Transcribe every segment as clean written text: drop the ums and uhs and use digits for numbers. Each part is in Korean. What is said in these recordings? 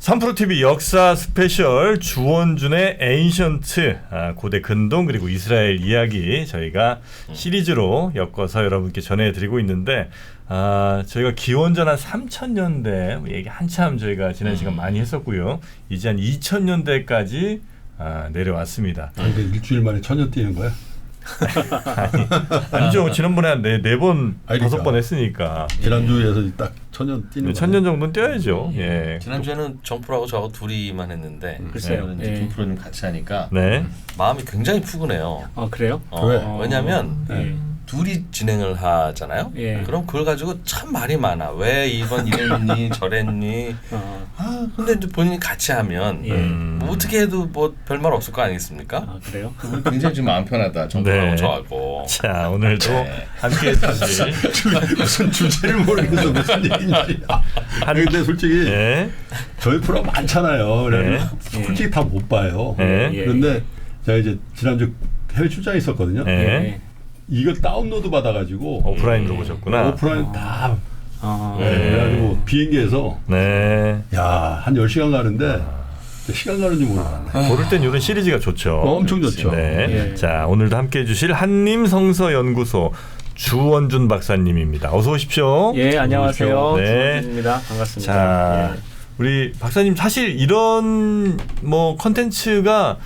3프로TV 역사 스페셜 주원준의 에인션트 고대 근동 그리고 이스라엘 이야기 저희가 시리즈로 엮어서 여러분께 전해드리고 있는데 저희가 기원전 한 3000년대 얘기 한참 저희가 지난 시간 많이 했었고요. 이제 한 2000년대까지 내려왔습니다. 근데 일주일 만에 1000년 뛰는 거야? 아니죠. 지난번에 한 4번, 5번 했으니까. 지난주에서 딱 1000년 뛰는 거. 1000년 정도는 뛰어야죠. 예. 지난주에는 정프로하고 저하고 둘이만 했는데 글쎄요. 이제 정프로님 같이 하니까 네. 마음이 굉장히 푸근해요. 그래요? 왜냐하면 둘이 진행을 하잖아요. 그럼 그걸 가지고 참 말이 많아. 왜 이번 이랬니 저랬니. 근데 이제 본인이 같이 하면 뭐 어떻게 해도 뭐 별말 없을 거 아니겠습니까? 그래요? 굉장히 지금 마음 편하다. 정프로하고 저하고. 자 오늘도 함께해 주실 무슨 주제를 모르겠어 무슨 얘기인지. 근데 솔직히 저희 프로 많잖아요. 솔직히 다 못 봐요. 그런데 제가 이제 지난주 해외 출장에 있었거든요. 이걸 다운로드 받아가지고 오프라인으로 보셨구나. 오프라인 다 그래가지고 비행기에서 야, 한 10시간 가는데 시간 가는지 모르겠네. 고를 땐 이런 시리즈가 좋죠. 엄청 좋죠. 자 오늘도 함께해 주실 한림성서연구소 주원준 박사님입니다. 어서 오십시오. 예, 안녕하세요. 주원준입니다. 반갑습니다. 자 우리 박사님 사실 이런 뭐 컨텐츠가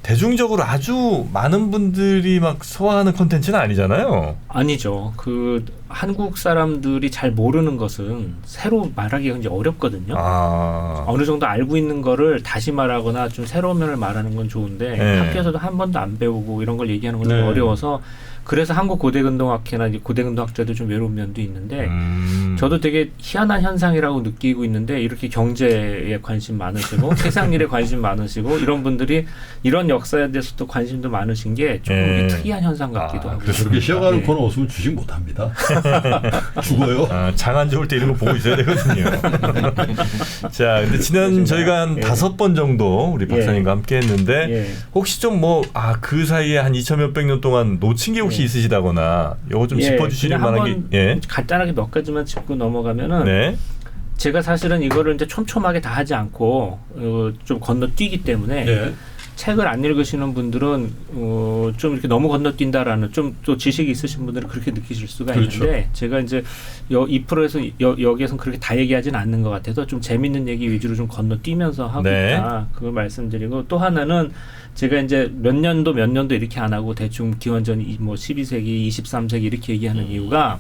대중적으로 아주 많은 분들이 막 소화하는 콘텐츠는 아니잖아요. 아니죠. 그 한국 사람들이 잘 모르는 것은 새로 말하기가 굉장히 어렵거든요. 어느 정도 알고 있는 거를 다시 말하거나 좀 새로운 면을 말하는 건 좋은데 학교에서도 한 번도 안 배우고 이런 걸 얘기하는 건 좀 어려워서 그래서 한국 고대근동학회나 고대근동학자도 좀 외로운 면도 있는데 저도 되게 희한한 현상이라고 느끼고 있는데 이렇게 경제에 관심 많으시고 세상 일에 관심 많으시고 이런 분들이 이런 역사에 대해서도 관심도 많으신 게 조금 특이한 현상 같기도 하고. 그래서 그렇게 쉬어가는 코너 없으면 주식 못합니다. 죽어요. 장안 좋을 때 이런 거 보고 있어야 되거든요. 자, 근데 지난 저희가 한 5번 정도 우리 박사님과 함께 했는데 혹시 좀 뭐 그 사이에 한 2000 몇백 년 동안 놓친 게 혹시 있으시다거나 요거 좀 짚어주실 만한 게 간단하게 몇 가지만 짚고 넘어가면은 제가 사실은 이거를 이제 촘촘하게 다 하지 않고 좀 건너뛰기 때문에 책을 안 읽으시는 분들은 좀 이렇게 너무 건너뛴다라는 좀 또 지식이 있으신 분들은 그렇게 느끼실 수가 있는데 제가 이제 이 프로에서 여기에서는 그렇게 다 얘기하지는 않는 것 같아서 좀 재밌는 얘기 위주로 좀 건너뛰면서 하고 있다. 그걸 말씀드리고 또 하나는 제가 이제 몇 년도 이렇게 안 하고 대충 기원전 뭐 12세기, 23세기 이렇게 얘기하는 이유가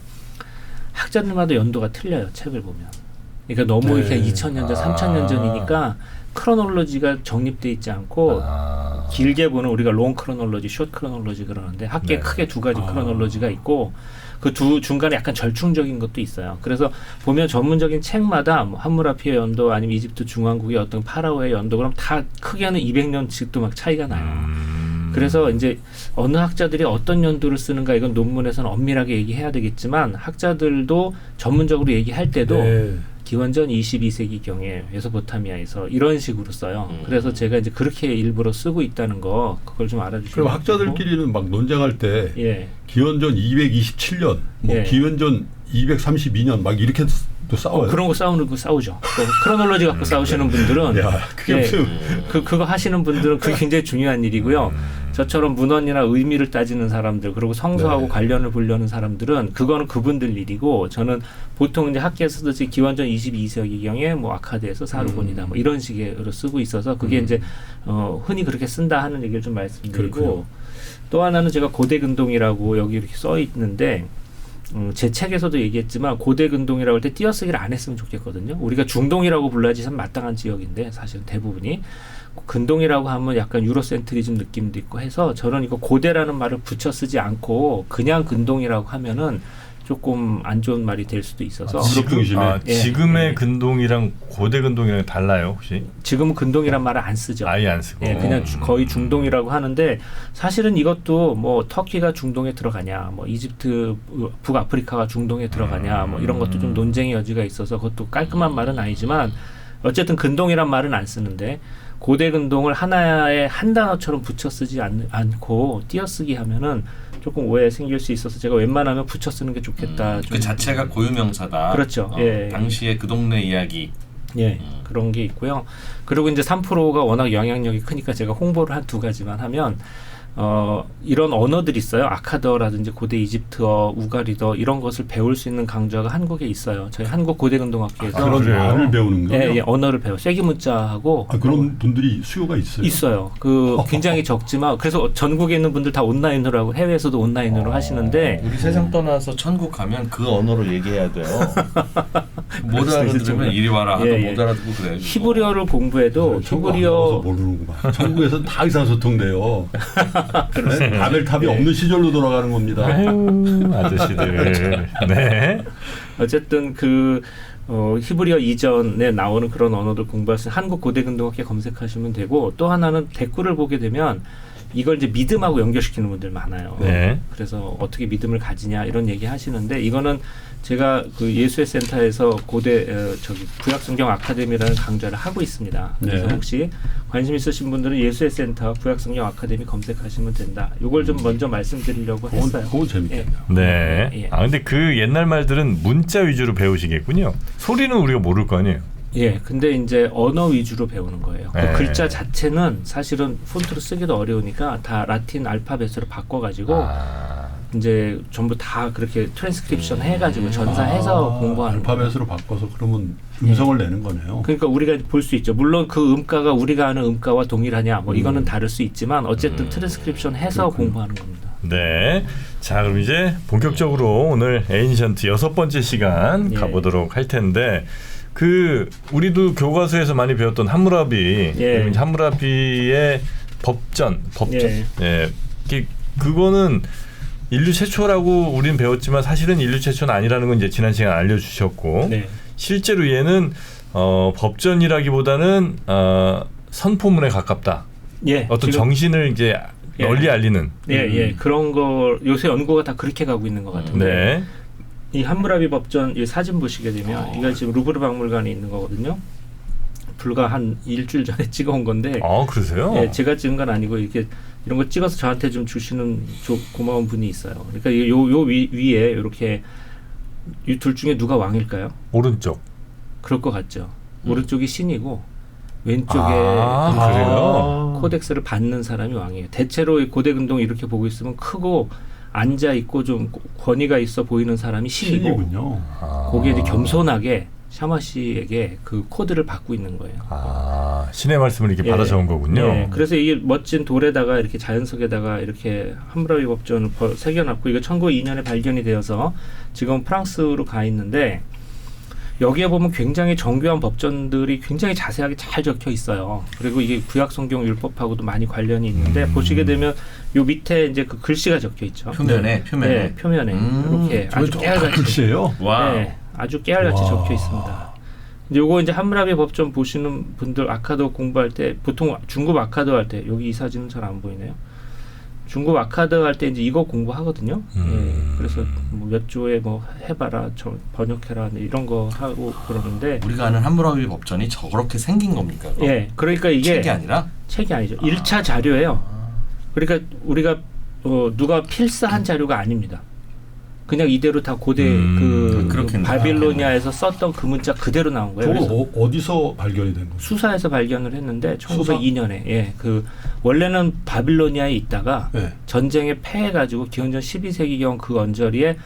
학자들마다 연도가 틀려요. 책을 보면. 그러니까 너무 이렇게 2000년 전, 3000년 전이니까 크로놀로지가 정립돼 있지 않고 길게 보는 우리가 롱 크로놀로지, 숏 크로놀로지 그러는데 학계에 크게 두 가지 크로놀로지가 있고 그 두 중간에 약간 절충적인 것도 있어요. 그래서 보면 전문적인 책마다 뭐 함무라피의 연도 아니면 이집트 중왕국의 어떤 파라오의 연도 그럼 다 크게는 200년씩도 막 차이가 나요. 그래서 이제 어느 학자들이 어떤 연도를 쓰는가 이건 논문에서는 엄밀하게 얘기해야 되겠지만 학자들도 전문적으로 얘기할 때도 기원전 22세기경에 메소포타미아에서 이런 식으로 써요. 그래서 제가 이제 그렇게 일부러 쓰고 있다는 거 그걸 좀 알아주시면. 그럼 학자들끼리는 막 논쟁할 때 기원전 227년, 뭐 기원전 232년 막 이렇게 또 싸워요. 그런 거 싸우죠. 크로놀로지 갖고 싸우시는 분들은 그거 하시는 분들은 그게 굉장히 중요한 일이고요. 저처럼 문헌이나 의미를 따지는 사람들 그리고 성서하고 관련을 보려는 사람들은 그거는 그분들 일이고 저는 보통 이제 학계에서도 기원전 22세기경에 뭐 아카드에서 사르곤이다 뭐 이런 식으로 쓰고 있어서 그게 이제 흔히 그렇게 쓴다 하는 얘기를 좀 말씀드리고 또 하나는 제가 고대근동이라고 여기 이렇게 써 있는데 제 책에서도 얘기했지만 고대근동이라고 할 때 띄어쓰기를 안 했으면 좋겠거든요. 우리가 중동이라고 불러야지 참 마땅한 지역인데 사실은 대부분이 근동이라고 하면 약간 유로센트리즘 느낌도 있고 해서 저는 이거 고대라는 말을 붙여 쓰지 않고 그냥 근동이라고 하면은 조금 안 좋은 말이 될 수도 있어서 지금의 근동이랑 고대 근동이랑 달라요 혹시? 지금은 근동이란 말을 안 쓰죠. 아예 안 쓰고 그냥 거의 중동이라고 하는데 사실은 이것도 뭐 터키가 중동에 들어가냐 뭐 이집트 북아프리카가 중동에 들어가냐 뭐 이런 것도 좀 논쟁의 여지가 있어서 그것도 깔끔한 말은 아니지만 어쨌든 근동이란 말은 안 쓰는데 고대 근동을 하나의 한 단어처럼 붙여 쓰지 않고 띄어쓰기 하면은 조금 오해 생길 수 있어서 제가 웬만하면 붙여 쓰는 게 좋겠다. 그 자체가 고유명사다. 그렇죠. 당시에 그 동네 이야기 예, 그런 게 있고요. 그리고 이제 3%가 워낙 영향력이 크니까 제가 홍보를 한 2가지만 하면 이런 언어들이 있어요. 아카더라든지 고대 이집트어, 우가리더 이런 것을 배울 수 있는 강좌가 한국에 있어요. 저희 한국고대근동학교에서 그런 말을 배우는 거예요? 예, 예, 언어를 배워. 쐐기문자하고 그런 분들이 수요가 있어요? 있어요. 굉장히 적지만 그래서 전국에 있는 분들 다 온라인으로 하고 해외에서도 온라인으로 하시는데 우리 세상 떠나서 천국 가면 그 언어로 얘기해야 돼요. 못 알아들으면 이리 와라 하도 못 알아듣고 그래요. 히브리어를 공부해도 히브리어 모르는구만. 천국에서는 다 의사소통돼요. 바벨탑이 없는 시절로 돌아가는 겁니다. 아유, 아저씨들. 네. 어쨌든 히브리어 이전에 나오는 그런 언어들 공부할 수 있는 한국고대근동학교 검색하시면 되고 또 하나는 댓글을 보게 되면 이걸 이제 믿음하고 연결시키는 분들 많아요. 네. 그래서 어떻게 믿음을 가지냐 이런 얘기 하시는데 이거는 제가 예수의 센터에서 구약성경 아카데미라는 강좌를 하고 있습니다. 그래서 혹시 관심 있으신 분들은 예수의 센터 구약성경 아카데미 검색하시면 된다. 이걸 좀 먼저 말씀드리려고 했어요. 그거 재밌겠네요. 네. 예. 근데 그 옛날 말들은 문자 위주로 배우시겠군요. 소리는 우리가 모를 거 아니에요. 예, 근데 이제 언어 위주로 배우는 거예요. 네. 그 글자 자체는 사실은 폰트로 쓰기도 어려우니까 다 라틴 알파벳으로 바꿔가지고 이제 전부 다 그렇게 트랜스크립션 해가지고 전사해서 공부하는 알파벳으로 바꿔서 그러면 음성을 내는 거네요. 그러니까 우리가 볼 수 있죠. 물론 그 음가가 우리가 아는 음가와 동일하냐 뭐 이거는 다를 수 있지만 어쨌든 트랜스크립션 해서 공부하는 겁니다. 네. 자, 그럼 이제 본격적으로 오늘 에인션트 6번째 시간 가보도록 할 텐데 우리도 교과서에서 많이 배웠던 함무라비, 함무라비의 법전. 그거는 인류 최초라고 우리는 배웠지만 사실은 인류 최초는 아니라는 건 이제 지난 시간에 알려주셨고 실제로 얘는 법전이라기보다는 선포문에 가깝다. 어떤 정신을 이제 널리 알리는. 그런 거 요새 연구가 다 그렇게 가고 있는 것 같은데. 이 함무라비 법전 이 사진 보시게 되면 이거 지금 루브르 박물관에 있는 거거든요. 불과 한 일주일 전에 찍어온 건데. 그러세요? 예, 제가 찍은 건 아니고 이렇게 이런 거 찍어서 저한테 좀 주시는 고마운 분이 있어요. 그러니까 요 위에 이렇게 이 둘 중에 누가 왕일까요? 오른쪽. 그럴 것 같죠. 오른쪽이 신이고 왼쪽에 그래요? 코덱스를 받는 사람이 왕이에요. 대체로 고대근동 이렇게 보고 있으면 크고 앉아 있고 좀 권위가 있어 보이는 사람이 신이고 거기에 이제 겸손하게 샤마시에게 그 코드를 받고 있는 거예요. 신의 말씀을 이렇게 받아 적은 거군요. 그래서 이게 멋진 돌에다가 이렇게 자연석에다가 이렇게 함무라비 법전을 새겨놨고 이거 1902년에 발견이 되어서 지금 프랑스로 가 있는데 여기에 보면 굉장히 정교한 법전들이 굉장히 자세하게 잘 적혀 있어요. 그리고 이게 구약성경 율법하고도 많이 관련이 있는데 보시게 되면 요 밑에 이제 그 글씨가 적혀 있죠. 표면에. 이렇게 아주 깨알같이 글씨예요? 아주 깨알같이 적혀 있습니다. 요거 이제 함무라비 법전 보시는 분들 아카드 공부할 때 보통 중급 아카드 할 때 여기 이 사진은 잘 안 보이네요. 중급 아카드 할 때 이제 이거 공부하거든요. 그래서 몇 조에 뭐 해봐라, 번역해라 이런 거 하고 그러는데 우리가 아는 함무라비 법전이 저렇게 생긴 겁니까? 그러니까 이게 책이 아니라? 책이 아니죠. 1차 자료예요. 그러니까 우리가 누가 필사한 자료가 아닙니다. 그냥 이대로 다 고대 바빌로니아에서 썼던 그 문자 그대로 나온 거예요. 저거 어디서 발견이 된 거예요? 수사에서 발견을 했는데 1902년에 원래는 바빌로니아에 있다가 전쟁에 패해가지고 기원전 12세기경 그 언저리에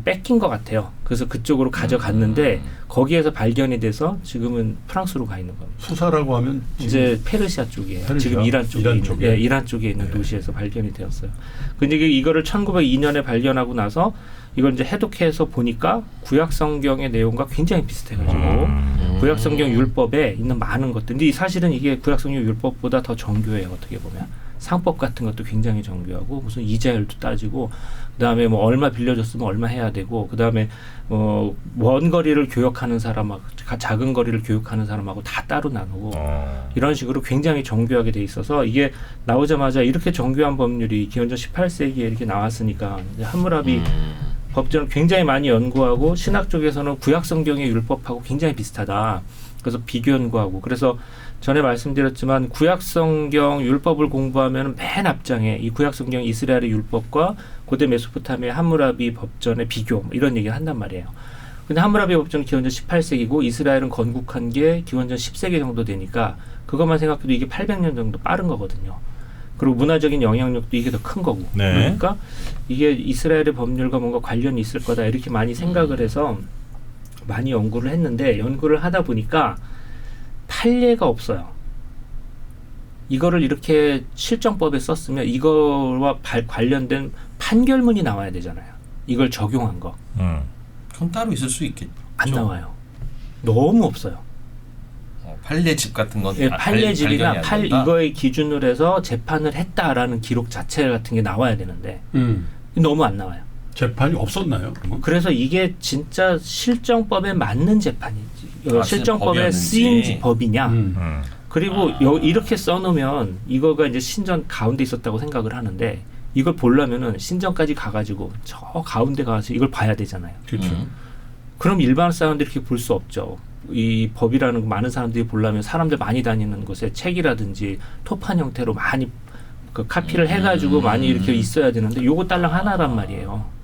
뺏긴 것 같아요. 그래서 그쪽으로 가져갔는데 거기에서 발견이 돼서 지금은 프랑스로 가 있는 겁니다. 수사라고 하면 이제 페르시아 쪽이에요. 지금 이란 쪽에 이란 쪽에 있는 도시에서 발견이 되었어요. 근데 이거를 1902년에 발견하고 나서 이걸 이제 해독해서 보니까 구약성경의 내용과 굉장히 비슷해가지고 구약성경 율법에 있는 많은 것들. 근데 사실은 이게 구약성경 율법보다 더 정교해요. 어떻게 보면 상법 같은 것도 굉장히 정교하고 무슨 이자율도 따지고 그다음에 뭐 얼마 빌려줬으면 얼마 해야 되고 그다음에 먼 거리를 교역하는 사람하고 작은 거리를 교역하는 사람하고 다 따로 나누고 이런 식으로 굉장히 정교하게 돼 있어서 이게 나오자마자 이렇게 정교한 법률이 기원전 18세기에 이렇게 나왔으니까 함무라비 법전을 굉장히 많이 연구하고 신학 쪽에서는 구약성경의 율법하고 굉장히 비슷하다. 그래서 비교 연구하고 그래서 전에 말씀드렸지만 구약성경 율법을 공부하면 맨 앞장에 이 구약성경 이스라엘의 율법과 고대 메소포타미아 함무라비 법전의 비교 이런 얘기를 한단 말이에요. 근데 함무라비 법전은 기원전 18세기고 이스라엘은 건국한 게 기원전 10세기 정도 되니까 그것만 생각해도 이게 800년 정도 빠른 거거든요. 그리고 문화적인 영향력도 이게 더 큰 거고. 네. 그러니까 이게 이스라엘의 법률과 뭔가 관련이 있을 거다 이렇게 많이 생각을 해서 많이 연구를 했는데 연구를 하다 보니까 판례가 없어요. 이거를 이렇게 실정법에 썼으면 이거와 관련된 판결문이 나와야 되잖아요. 이걸 적용한 거. 그럼 따로 있을 수 있겠죠. 안 나와요. 너무 없어요. 판례집 같은 건 예, 판례집이나 이거의 기준으로 해서 재판을 했다라는 기록 자체 같은 게 나와야 되는데 너무 안 나와요. 재판이 없었나요? 그러면? 그래서 이게 진짜 실정법에 맞는 재판인지 실정법에 쓰인 법이냐 그리고 이렇게 써놓으면 이거가 이제 신전 가운데 있었다고 생각을 하는데 이걸 보려면은 신전까지 가가지고 저 가운데 가서 이걸 봐야 되잖아요. 그렇죠. 그럼 일반 사람들이 이렇게 볼 수 없죠. 이 법이라는 거 많은 사람들이 보려면 사람들 많이 다니는 곳에 책이라든지 토판 형태로 많이 그 카피를 해가지고 많이 이렇게 있어야 되는데 요거 딸랑 하나란 말이에요.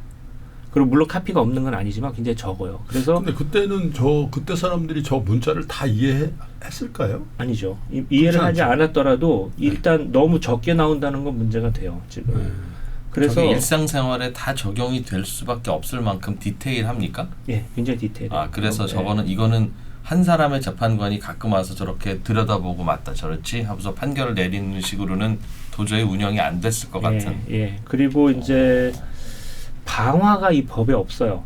그리고 물론 카피가 없는 건 아니지만 굉장히 적어요. 그래서 근데 그때는 그때 사람들이 저 문자를 다 이해했을까요? 아니죠. 이해를 하지 않았더라도 일단 너무 적게 나온다는 건 문제가 돼요. 지금. 그래서 일상생활에 다 적용이 될 수밖에 없을 만큼 디테일합니까? 예, 굉장히 디테일. 그래서 저거는 이거는 한 사람의 재판관이 가끔 와서 저렇게 들여다보고 맞다 저렇지 하면서 판결을 내리는 식으로는 도저히 운영이 안 됐을 것 같은. 예. 그리고 이제 방화가 이 법에 없어요.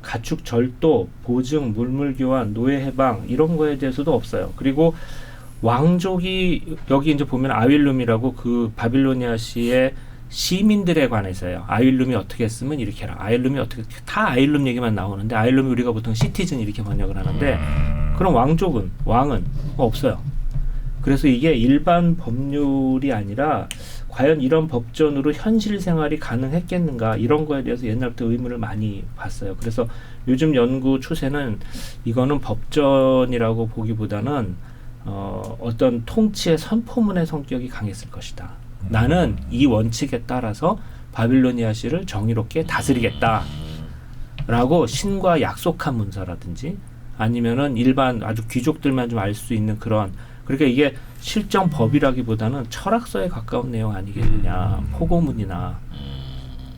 가축 절도, 보증, 물물교환, 노예 해방 이런 거에 대해서도 없어요. 그리고 왕족이 여기 이제 보면 아윌룸이라고 그 바빌로니아시의 시민들에 관해서요. 아윌룸이 어떻게 했으면 이렇게 해라. 아윌룸이 어떻게 다 아윌룸 얘기만 나오는데 아윌룸이 우리가 보통 시티즌 이렇게 번역을 하는데 그럼 왕은 없어요. 그래서 이게 일반 법률이 아니라 과연 이런 법전으로 현실 생활이 가능했겠는가 이런 거에 대해서 옛날부터 의문을 많이 봤어요. 그래서 요즘 연구 추세는 이거는 법전이라고 보기보다는 어떤 통치의 선포문의 성격이 강했을 것이다. 나는 이 원칙에 따라서 바빌로니아시를 정의롭게 다스리겠다 라고 신과 약속한 문서라든지 아니면은 일반 아주 귀족들만 좀 알 수 있는 그런 그러니까 이게 실정 법이라기보다는 철학서에 가까운 내용 아니겠느냐 포고문이나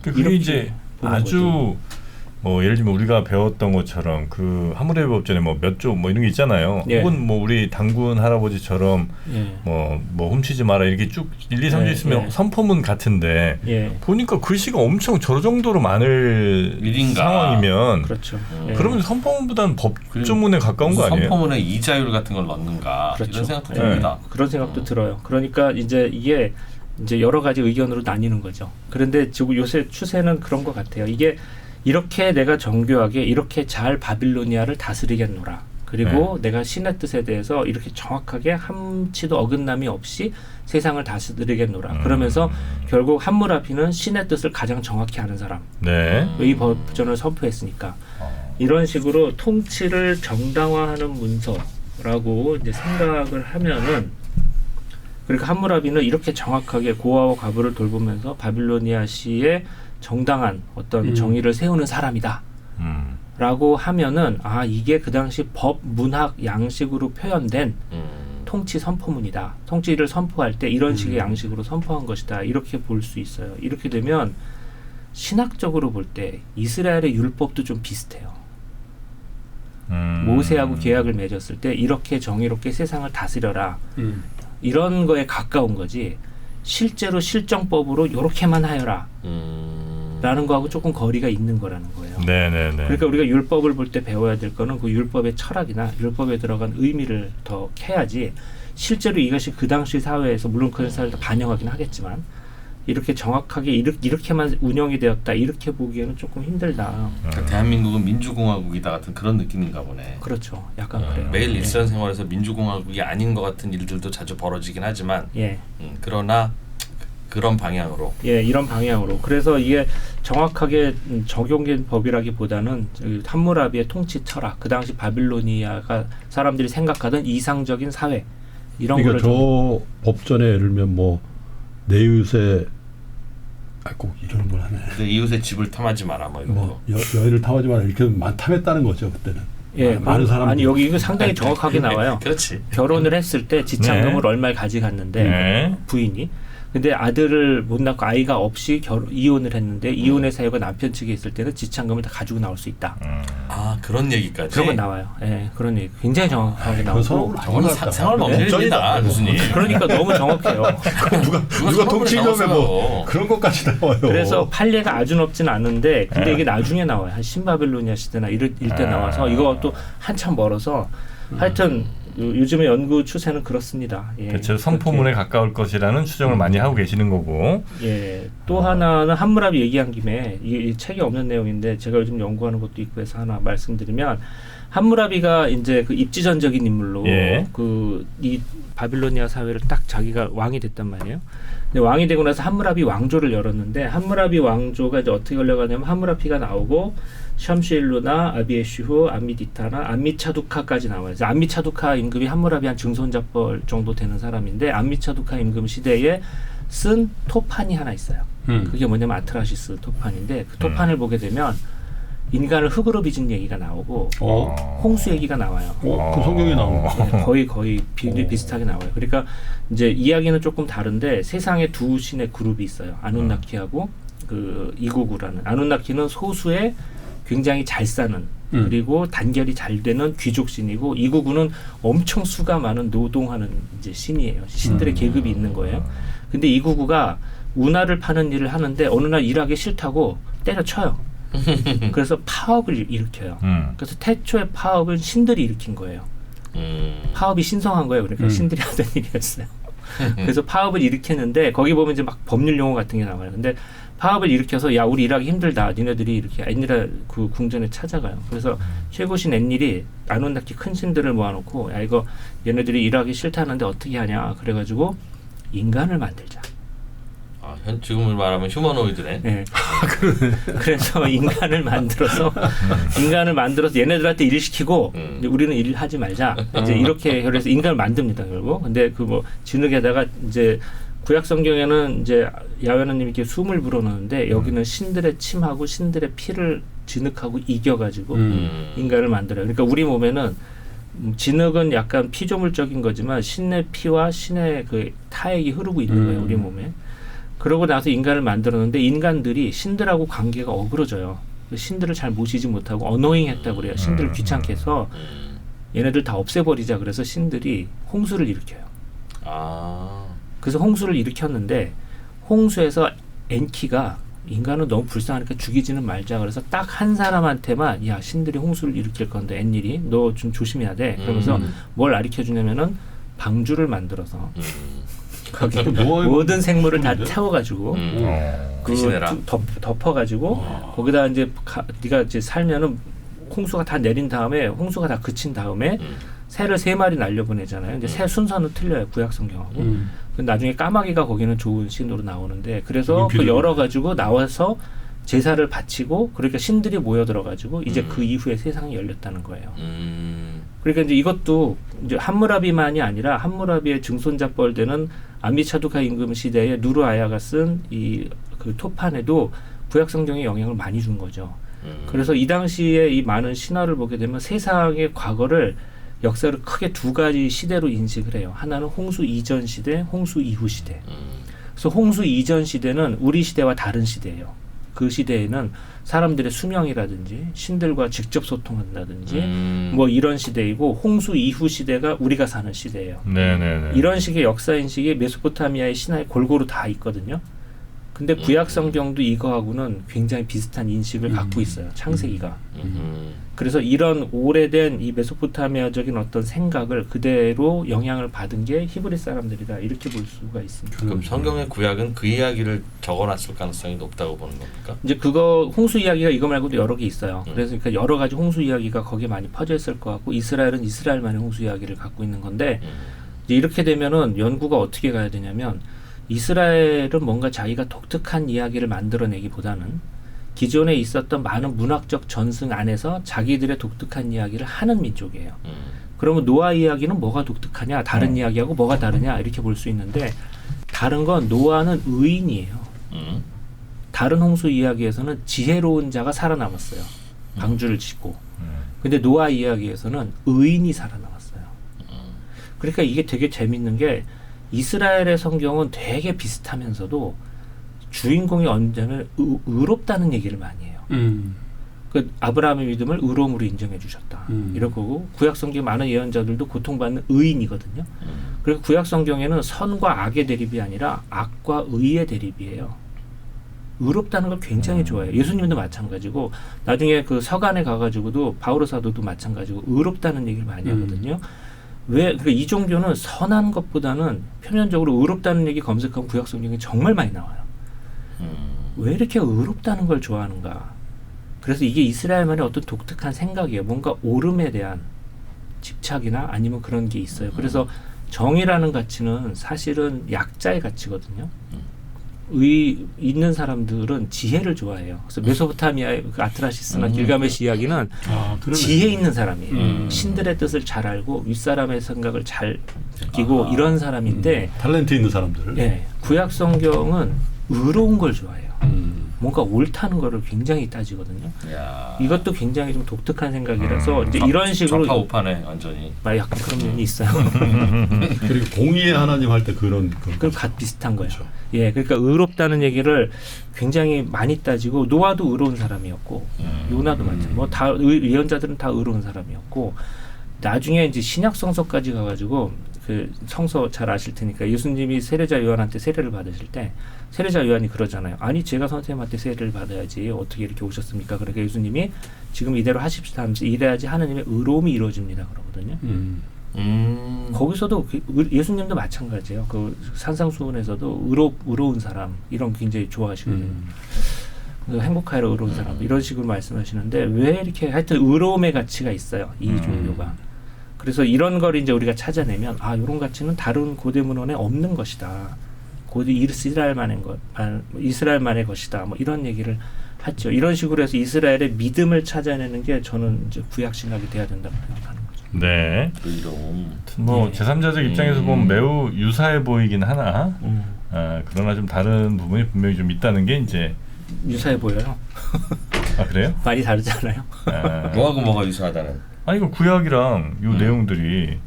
그게 이제 아주 뭐 예를 들면 우리가 배웠던 것처럼 그 하무라비 법전에 뭐 몇 조 뭐 이런 게 있잖아요. 예. 혹은 뭐 우리 당군 할아버지처럼 뭐 훔치지 마라 이렇게 쭉 1, 2, 3조 있으면 선포문 같은데 보니까 글씨가 엄청 저 정도로 많을 일인가? 상황이면 그렇죠. 그러면 선포문보다는 법조문에 가까운 거 아니에요? 선포문에 이자율 같은 걸 넣는가 그렇죠. 이런 생각도 듭니다. 그런 생각도 들어요. 그러니까 이제 이게 이제 여러 가지 의견으로 나뉘는 거죠. 그런데 지금 요새 추세는 그런 것 같아요. 이게 이렇게 내가 정교하게 이렇게 잘 바빌로니아를 다스리겠노라. 그리고 내가 신의 뜻에 대해서 이렇게 정확하게 한치도 어긋남이 없이 세상을 다스리겠노라. 그러면서 결국 함무라비는 신의 뜻을 가장 정확히 아는 사람. 이 법전을 선포했으니까. 이런 식으로 통치를 정당화하는 문서라고 이제 생각을 하면은 그러니까 함무라비는 이렇게 정확하게 고아와 과부를 돌보면서 바빌로니아시의 정당한 어떤 정의를 세우는 사람이다. 라고 하면은 이게 그 당시 법, 문학, 양식으로 표현된 통치 선포문이다. 통치를 선포할 때 이런 식의 양식으로 선포한 것이다. 이렇게 볼 수 있어요. 이렇게 되면 신학적으로 볼 때 이스라엘의 율법도 좀 비슷해요. 모세하고 계약을 맺었을 때 이렇게 정의롭게 세상을 다스려라. 이런 거에 가까운 거지. 실제로 실정법으로 이렇게만 하여라. 라는 거하고 조금 거리가 있는 거라는 거예요. 그러니까 우리가 율법을 볼 때 배워야 될 거는 그 율법의 철학이나 율법에 들어간 의미를 더 캐야지 실제로 이것이 그 당시 사회에서 물론 그 사회를 다 반영하긴 하겠지만 이렇게 정확하게 이렇게만 운영이 되었다 이렇게 보기에는 조금 힘들다. 그러니까 대한민국은 민주공화국이다 같은 그런 느낌인가 보네. 그렇죠. 약간 그래요. 매일 일상생활에서 민주공화국이 아닌 것 같은 일들도 자주 벌어지긴 하지만 그러나 그런 방향으로. 이런 방향으로. 그래서 이게 정확하게 적용된 법이라기보다는 함무라비의 통치 철학, 그 당시 바빌로니아가 사람들이 생각하던 이상적인 사회 이런 그러니까 저 법전에 예를 들면 뭐 내 이웃의 꼭 이런 걸 하네. 근데 이웃의 집을 탐하지 마라 뭐 이런 거. 여인을 탐하지 마라 이렇게 탐했다는 거죠 그때는. 예, 많은 사람. 아니 여기 이거 상당히 정확하게 나와요. 그렇지. 결혼을 했을 때 지참금을 얼마를 가져갔는데 부인이. 근데 아들을 못 낳고 아이가 없이 이혼을 했는데 이혼의 사유가 남편 측에 있을 때는 지참금을 다 가지고 나올 수 있다. 아 그런 얘기까지. 그런 거 나와요. 예, 그런 얘기 굉장히 정확하게 나오고. 저거는 생활 범죄입니다, 교수님. 그러니까 너무 정확해요. 누가 통치념에 뭐 그런 것까지 나와요. 그래서 판례가 아주 높지는 않은데 근데 이게 나중에 나와요. 한 신바빌로니아 시대나 이럴 때 나와서 이것도 한참 멀어서 하여튼. 요즘의 연구 추세는 그렇습니다. 예, 대체로 성포문에 가까울 것이라는 추정을 많이 하고 계시는 거고. 예, 또 하나는 함무라비 얘기한 김에 이 책에 없는 내용인데 제가 요즘 연구하는 것도 있고 해서 하나 말씀드리면 함무라비가 이제 그 입지전적인 인물로 그 이 바빌로니아 사회를 딱 자기가 왕이 됐단 말이에요. 근데 왕이 되고 나서 함무라비 왕조를 열었는데 함무라비 왕조가 이제 어떻게 열려가냐면 함무라피가 나오고 샴슈일루나 아비에슈후 암미디타나 암미차두카까지 나와요. 그래서 암미차두카 임금이 함무라비 한 증손자뻘 정도 되는 사람인데 암미차두카 임금 시대에 쓴 토판이 하나 있어요. 그게 뭐냐면 아트라시스 토판인데 그 토판을 보게 되면 인간을 흙으로 빚은 얘기가 나오고 홍수 얘기가 나와요. 그 성경에 나오는 거. 거의 비슷하게 나와요. 그러니까 이제 이야기는 조금 다른데 세상에 두 신의 그룹이 있어요. 아누나키하고 그 이구구라는. 아누나키는 소수의 굉장히 잘 사는 그리고 단결이 잘 되는 귀족신이고 이구구는 엄청 수가 많은 노동하는 이제 신이에요. 신들의 계급이 있는 거예요. 근데 이구구가 운하를 파는 일을 하는데 어느 날 일하기 싫다고 때려쳐요. 그래서 파업을 일으켜요. 그래서 태초에 파업은 신들이 일으킨 거예요. 파업이 신성한 거예요. 그러니까 신들이 하던 일이었어요. 그래서 파업을 일으켰는데 거기 보면 이제 막 법률 용어 같은 게 나와요. 근데 파업을 일으켜서 야 우리 일하기 힘들다. 니네들이 이렇게 엔니라 그 궁전에 찾아가요. 그래서 최고신 엔닐이 아누나키 큰 신들을 모아놓고 야 이거 얘네들이 일하기 싫다는데 어떻게 하냐. 그래가지고 인간을 만들자. 지금을 말하면 휴머노이드네. 네. 그래서 인간을 만들어서 얘네들한테 일 시키고 이제 우리는 일을 하지 말자. 이제 이렇게 그래서 인간을 만듭니다 결국. 근데 그 뭐 진흙에다가 이제 구약 성경에는 이제 야훼 하나님이 이렇게 숨을 불어넣는데 여기는 신들의 침하고 신들의 피를 진흙하고 이겨가지고 인간을 만들어요. 그러니까 우리 몸에는 진흙은 약간 피조물적인 거지만 신의 피와 신의 그 타액이 흐르고 있는 거예요 우리 몸에. 그러고 나서 인간을 만들었는데 인간들이 신들하고 관계가 어그러져요. 신들을 잘 모시지 못하고 어노잉했다고 그래요. 신들을 귀찮게 해서 얘네들 다 없애버리자 그래서 신들이 홍수를 일으켜요. 그래서 홍수를 일으켰는데 홍수에서 엔키가 인간은 너무 불쌍하니까 죽이지는 말자 그래서 딱 한 사람한테만 야 신들이 홍수를 일으킬 건데 엔일이 너 좀 조심해야 돼. 그러면서 뭘 가르쳐주냐면은 방주를 만들어서 거기 모든 생물을 다 태워가지고 덮어가지고 거기다 이제 네가 이제 살면은 홍수가 다 내린 다음에 홍수가 다 그친 다음에 새를 3마리 날려보내잖아요. 근데 새 순서는 틀려요 구약 성경하고. 근데 나중에 까마귀가 거기는 좋은 신으로 나오는데 그래서 그 열어가지고 나와서 제사를 바치고 그러니까 신들이 모여들어가지고 이제 그 이후에 세상이 열렸다는 거예요. 그러니까 이제 이것도 이제 함무라비만이 아니라 함무라비의 증손자뻘 되는 암미차두카 임금 시대에 누르아야가 쓴 이 그 토판에도 구약 성경의 영향을 많이 준 거죠. 그래서 이 당시에 이 많은 신화를 보게 되면 세상의 과거를 역사를 크게 두 가지 시대로 인식을 해요. 하나는 홍수 이전 시대, 홍수 이후 시대. 그래서 홍수 이전 시대는 우리 시대와 다른 시대예요. 그 시대에는 사람들의 수명이라든지 신들과 직접 소통한다든지 뭐 이런 시대이고 홍수 이후 시대가 우리가 사는 시대예요. 네네네. 이런 식의 역사 인식이 메소포타미아의 신화에 골고루 다 있거든요. 근데 구약 성경도 이거하고는 굉장히 비슷한 인식을 갖고 있어요. 창세기가. 그래서 이런 오래된 이 메소포타미아적인 어떤 생각을 그대로 영향을 받은 게 히브리 사람들이다. 이렇게 볼 수가 있습니다. 그럼 성경의 구약은 그 이야기를 적어놨을 가능성이 높다고 보는 겁니까? 이제 그거 홍수 이야기가 이거 말고도 여러 개 있어요. 그래서 그러니까 여러 가지 홍수 이야기가 거기에 많이 퍼져 있을 것 같고 이스라엘은 이스라엘만의 홍수 이야기를 갖고 있는 건데 이제 이렇게 되면은 연구가 어떻게 가야 되냐면 이스라엘은 뭔가 자기가 독특한 이야기를 만들어내기보다는 기존에 있었던 많은 문학적 전승 안에서 자기들의 독특한 이야기를 하는 민족이에요. 그러면 노아 이야기는 뭐가 독특하냐? 다른 이야기하고 뭐가 다르냐? 이렇게 볼 수 있는데 다른 건 노아는 의인이에요. 다른 홍수 이야기에서는 지혜로운 자가 살아남았어요. 방주를 짓고. 근데 노아 이야기에서는 의인이 살아남았어요. 그러니까 이게 되게 재밌는 게 이스라엘의 성경은 되게 비슷하면서도 주인공이 언제는 의롭다는 얘기를 많이 해요. 그 아브라함의 믿음을 의로움으로 인정해 주셨다. 이런 거고 구약 성경 많은 예언자들도 고통받는 의인이거든요. 그리고 구약 성경에는 선과 악의 대립이 아니라 악과 의의 대립이에요. 의롭다는 걸 굉장히 좋아해요. 예수님도 마찬가지고 나중에 그 서간에 가가지고도 바오로 사도도 마찬가지고 의롭다는 얘기를 많이 하거든요. 왜? 그러니까 이 종교는 선한 것보다는 표면적으로 의롭다는 얘기 검색하면 구약 성경이 정말 많이 나와요. 왜 이렇게 의롭다는 걸 좋아하는가? 그래서 이게 이스라엘만의 어떤 독특한 생각이에요. 뭔가 옳음에 대한 집착이나 아니면 그런 게 있어요. 그래서 정의라는 가치는 사실은 약자의 가치거든요. 의 있는 사람들은 지혜를 좋아해요. 그래서 메소포타미아의 그 아트라시스나 길가메시 이야기는 지혜 있는 사람이에요. 신들의 뜻을 잘 알고 윗사람의 생각을 잘 느끼고 이런 사람인데 탤런트 있는 사람들. 네, 구약 성경은 의로운 걸 좋아해요. 뭔가 옳다는 거를 굉장히 따지거든요. 야. 이것도 굉장히 좀 독특한 생각이라서 이제 이런 식으로 좌파 우파네 완전히. 약간 그런 면이 있어요. 그리고 공의의 하나님 할 때 그런 그럼 비슷한 거예요. 그렇죠. 예, 그러니까 의롭다는 얘기를 굉장히 많이 따지고 노아도 의로운 사람이었고 요나도 마찬가지. 뭐 다 예언자들은 다 의로운 사람이었고 나중에 이제 신약 성서까지 가가지고 그 성서 잘 아실 테니까 예수님이 세례자 요한한테 세례를 받으실 때 세례자 요한이 그러잖아요. 아니 제가 선생님한테 세례를 받아야지 어떻게 이렇게 오셨습니까? 그러니까 예수님이 지금 이대로 하십시다 하면서 이래야지 하느님의 의로움이 이루어집니다 그러거든요. 거기서도 예수님도 마찬가지예요. 그 산상수훈에서도 의로운 사람 이런 굉장히 좋아하시거든요. 행복하여라 의로운 사람 이런 식으로 말씀하시는데 왜 이렇게 하여튼 의로움의 가치가 있어요. 이 종교가. 그래서 이런 걸 이제 우리가 찾아내면 이런 가치는 다른 고대 문헌에 없는 것이다. 고대 이스라엘만의 것이다. 뭐 이런 얘기를 했죠. 이런 식으로 해서 이스라엘의 믿음을 찾아내는 게 저는 이제 구약 신학이 돼야 된다고 생각하는 거죠. 네. 뭐 제3자적 입장에서 보면 매우 유사해 보이긴 하나 그러나 좀 다른 부분이 분명히 좀 있다는 게 이제 유사해 보여요. 그래요? 많이 다르잖아요. 뭐가 유사하다는? 이거 구약이랑 요 내용들이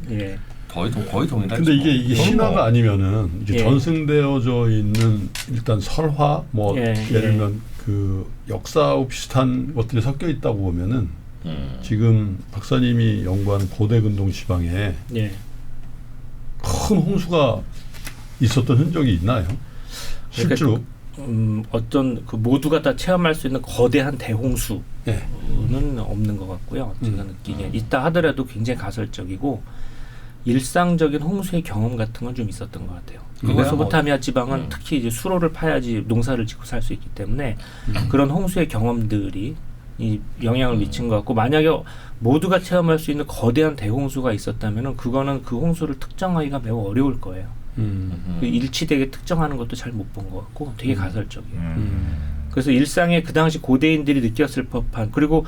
거의 동일하죠. 근데 이게 신화가 아니면은 이게 전승되어져 있는 일단 설화 예를 들면 그 역사하고 비슷한 것들이 섞여 있다고 보면은 지금 박사님이 연구하는 고대 근동 지방에 큰 홍수가 있었던 흔적이 있나요? 실제로? 어떤 그 모두가 다 체험할 수 있는 거대한 대홍수는 없는 것 같고요. 제가 느끼기에 있다 하더라도 굉장히 가설적이고 일상적인 홍수의 경험 같은 건 좀 있었던 것 같아요. 메소포타미아 지방은 특히 이제 수로를 파야지 농사를 짓고 살 수 있기 때문에 그런 홍수의 경험들이 이 영향을 미친 것 같고 만약에 모두가 체험할 수 있는 거대한 대홍수가 있었다면은 그거는 그 홍수를 특정하기가 매우 어려울 거예요. 그 일치되게 특정하는 것도 잘 못 본 것 같고 되게 가설적이에요. 그래서 일상에 그 당시 고대인들이 느꼈을 법한 그리고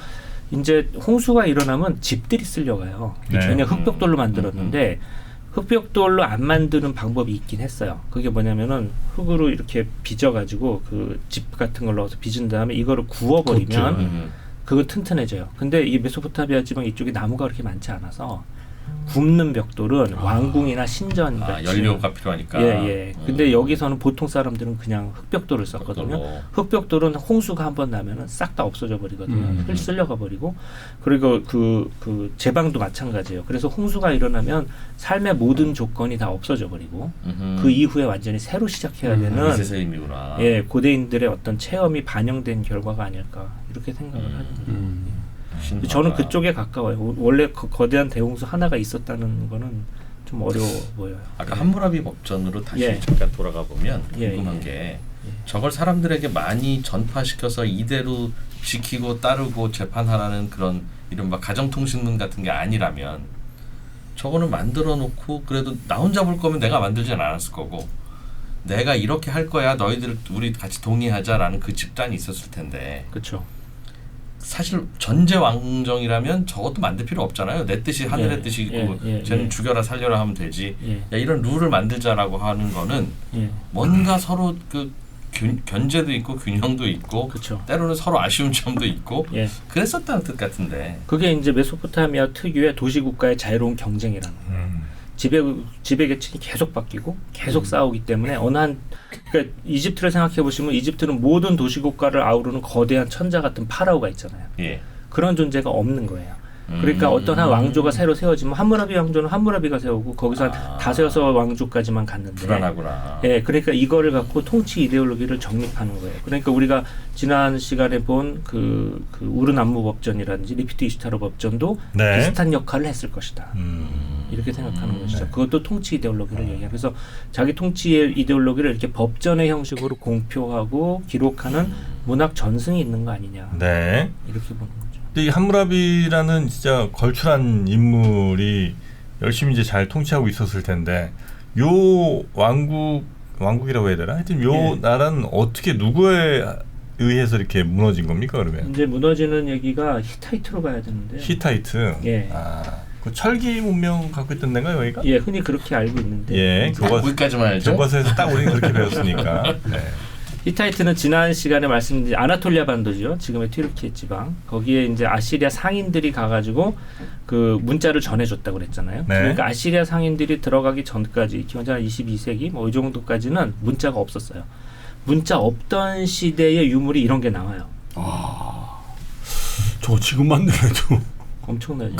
이제 홍수가 일어나면 집들이 쓸려가요. 왜냐하면 흙벽돌로 만들었는데 흙벽돌로 안 만드는 방법이 있긴 했어요. 그게 뭐냐면은 흙으로 이렇게 빚어가지고 그 집 같은 걸 넣어서 빚은 다음에 이거를 구워버리면 그거 튼튼해져요. 근데 이 메소포타미아 지방 이쪽에 나무가 그렇게 많지 않아서 굽는 벽돌은 왕궁이나 신전 같이 연료가 필요하니까. 근데 여기서는 보통 사람들은 그냥 흙벽돌을 썼거든요. 흙벽돌은 홍수가 한번 나면은 싹 다 없어져 버리거든요. 흙 쓸려가 버리고 그리고 그 제방도 마찬가지예요. 그래서 홍수가 일어나면 삶의 모든 조건이 다 없어져 버리고 그 이후에 완전히 새로 시작해야 되는 고대인들의 어떤 체험이 반영된 결과가 아닐까 이렇게 생각을 하는 저는 그쪽에 가까워요. 원래 거대한 대홍수 하나가 있었다는 거는 좀 어려워 보여요. 아까 함무라비 법전으로 다시 잠깐 돌아가 보면 궁금한 게 저걸 사람들에게 많이 전파시켜서 이대로 지키고 따르고 재판하라는 그런 이른바 가정통신문 같은 게 아니라면 저거는 만들어 놓고 그래도 나 혼자 볼 거면 내가 만들진 않았을 거고 내가 이렇게 할 거야 너희들 우리 같이 동의하자라는 그 집단이 있었을 텐데 그렇죠. 사실 전제왕정이라면 저것도 만들 필요 없잖아요. 내 뜻이 하늘의 뜻이고 쟤는 죽여라 살려라 하면 되지. 야, 이런 룰을 만들자라고 하는 거는 뭔가 서로 그 견제도 있고 균형도 있고 그쵸. 때로는 서로 아쉬운 점도 있고 예. 그랬었다는 뜻 같은데. 그게 이제 메소포타미아 특유의 도시국가의 자유로운 경쟁이라는 거예요. 지배 계층이 계속 바뀌고 계속 싸우기 때문에 어느 한 그러니까 이집트를 생각해 보시면 이집트는 모든 도시국가를 아우르는 거대한 천자 같은 파라오가 있잖아요. 예. 그런 존재가 없는 거예요. 그러니까 어떤 한 왕조가 새로 세워지면 함무라비 왕조는 함무라비가 세우고 거기서 한 5-6 왕조까지만 갔는데 불안하구나. 예, 그러니까 이거를 갖고 통치 이데올로기를 정립하는 거예요. 그러니까 우리가 지난 시간에 본 그 우르난무 법전이라든지 리피트 이슈타르 법전도 네. 비슷한 역할을 했을 것이다. 이렇게 생각하는 것이죠. 그것도 통치 이데올로기를 얘기해요. 그래서 자기 통치의 이데올로기를 이렇게 법전의 형식으로 공표하고 기록하는 문학 전승이 있는 거 아니냐. 네. 이렇게 보는 거죠. 근데 이 함무라비라는 진짜 걸출한 인물이 열심히 이제 잘 통치하고 있었을 텐데 요 왕국이라고 해야 되나? 하여튼 요 예. 나라는 어떻게 누구에 의해서 이렇게 무너진 겁니까 그러면? 이제 무너지는 얘기가 히타이트로 가야 되는데. 히타이트. 예. 그 철기 문명 갖고 있던 데인가 여기가? 예, 흔히 그렇게 알고 있는데. 예, 거기까지만 알죠. 교과서에서 딱 우리는 그렇게 배웠으니까. 네. 히타이트는 지난 시간에 말씀드린 아나톨리아 반도죠. 지금의 튀르키예 지방. 거기에 이제 아시리아 상인들이 가가지고 그 문자를 전해줬다고 그랬잖아요. 네. 그러니까 아시리아 상인들이 들어가기 전까지 기원전 22세기 뭐 이 정도까지는 문자가 없었어요. 문자 없던 시대의 유물이 이런 게 나와요. 저 지금만 들어도 엄청나죠.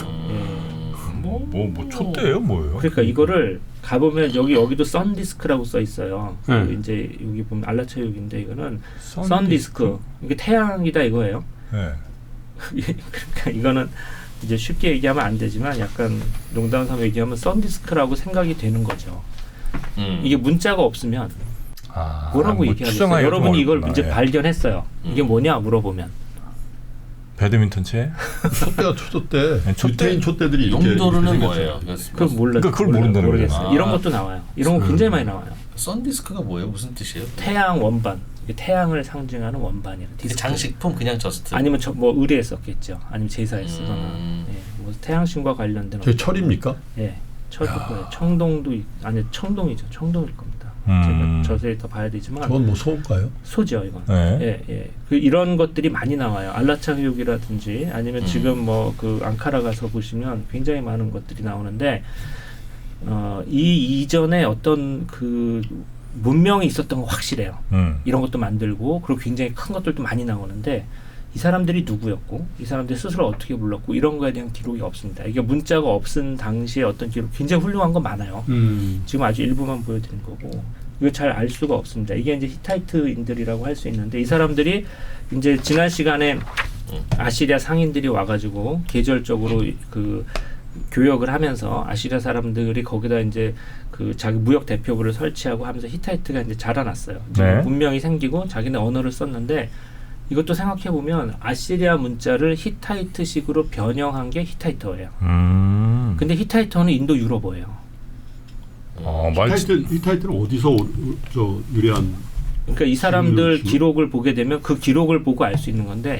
뭐 촛대예요, 뭐예요? 그러니까 이거를 가보면 여기도 썬디스크라고 써 있어요. 그 이제 여기 보면 알라차육인데 이거는 썬디스크. 이게 태양이다 이거예요. 네. 그러니까 이거는 이제 쉽게 얘기하면 안 되지만 약간 농담 삼아 얘기하면 썬디스크라고 생각이 되는 거죠. 이게 문자가 없으면 뭐라고 얘기하겠어요? 여러분이 이걸 이제 발견했어요. 이게 뭐냐 물어보면 배드민턴채? 촛대가 초대. 유태인 촛대들이 용도로는 뭐예요? 그걸 몰라. 그걸 모른다는 모르겠어요. 이런 것도 나와요. 이런 거 굉장히 많이 나와요. 썬디스크가 뭐예요? 무슨 뜻이에요? 태양 원반. 태양을 상징하는 원반이에요. 디스크. 장식품 그냥 저스트. 아니면 뭐 의뢰에 썼겠죠. 아니면 제사에 쓰거나. 예, 뭐 태양신과 관련된. 저 철입니까? 예, 철도 거예요. 청동도 아니 청동이죠. 청동일 겁니다. 제가 자세히 더 봐야 되지만. 저건 뭐 소일까요? 소죠, 이건. 네. 예. 그 이런 것들이 많이 나와요. 알라차흐육이라든지 아니면 지금 뭐 그 앙카라 가서 보시면 굉장히 많은 것들이 나오는데 이 이전에 어떤 그 문명이 있었던 건 확실해요. 이런 것도 만들고 그리고 굉장히 큰 것들도 많이 나오는데 이 사람들이 누구였고 이 사람들이 스스로 어떻게 불렀고 이런 거에 대한 기록이 없습니다. 이게 문자가 없은 당시에 어떤 기록 굉장히 훌륭한 거 많아요. 지금 아주 일부만 보여드린 거고 이거 잘 알 수가 없습니다. 이게 이제 히타이트인들이라고 할 수 있는데 이 사람들이 이제 지난 시간에 아시리아 상인들이 와가지고 계절적으로 그 교역을 하면서 아시리아 사람들이 거기다 이제 그 자기 무역 대표부를 설치하고 하면서 히타이트가 이제 자라났어요. 네. 문명이 생기고 자기네 언어를 썼는데 이것도 생각해 보면 아시리아 문자를 히타이트식으로 변형한 게 히타이터예요. 근데 히타이터는 인도 유럽어예요. 히타이트는 어디서 유래한? 그러니까 이 사람들 기록을 보게 되면 그 기록을 보고 알 수 있는 건데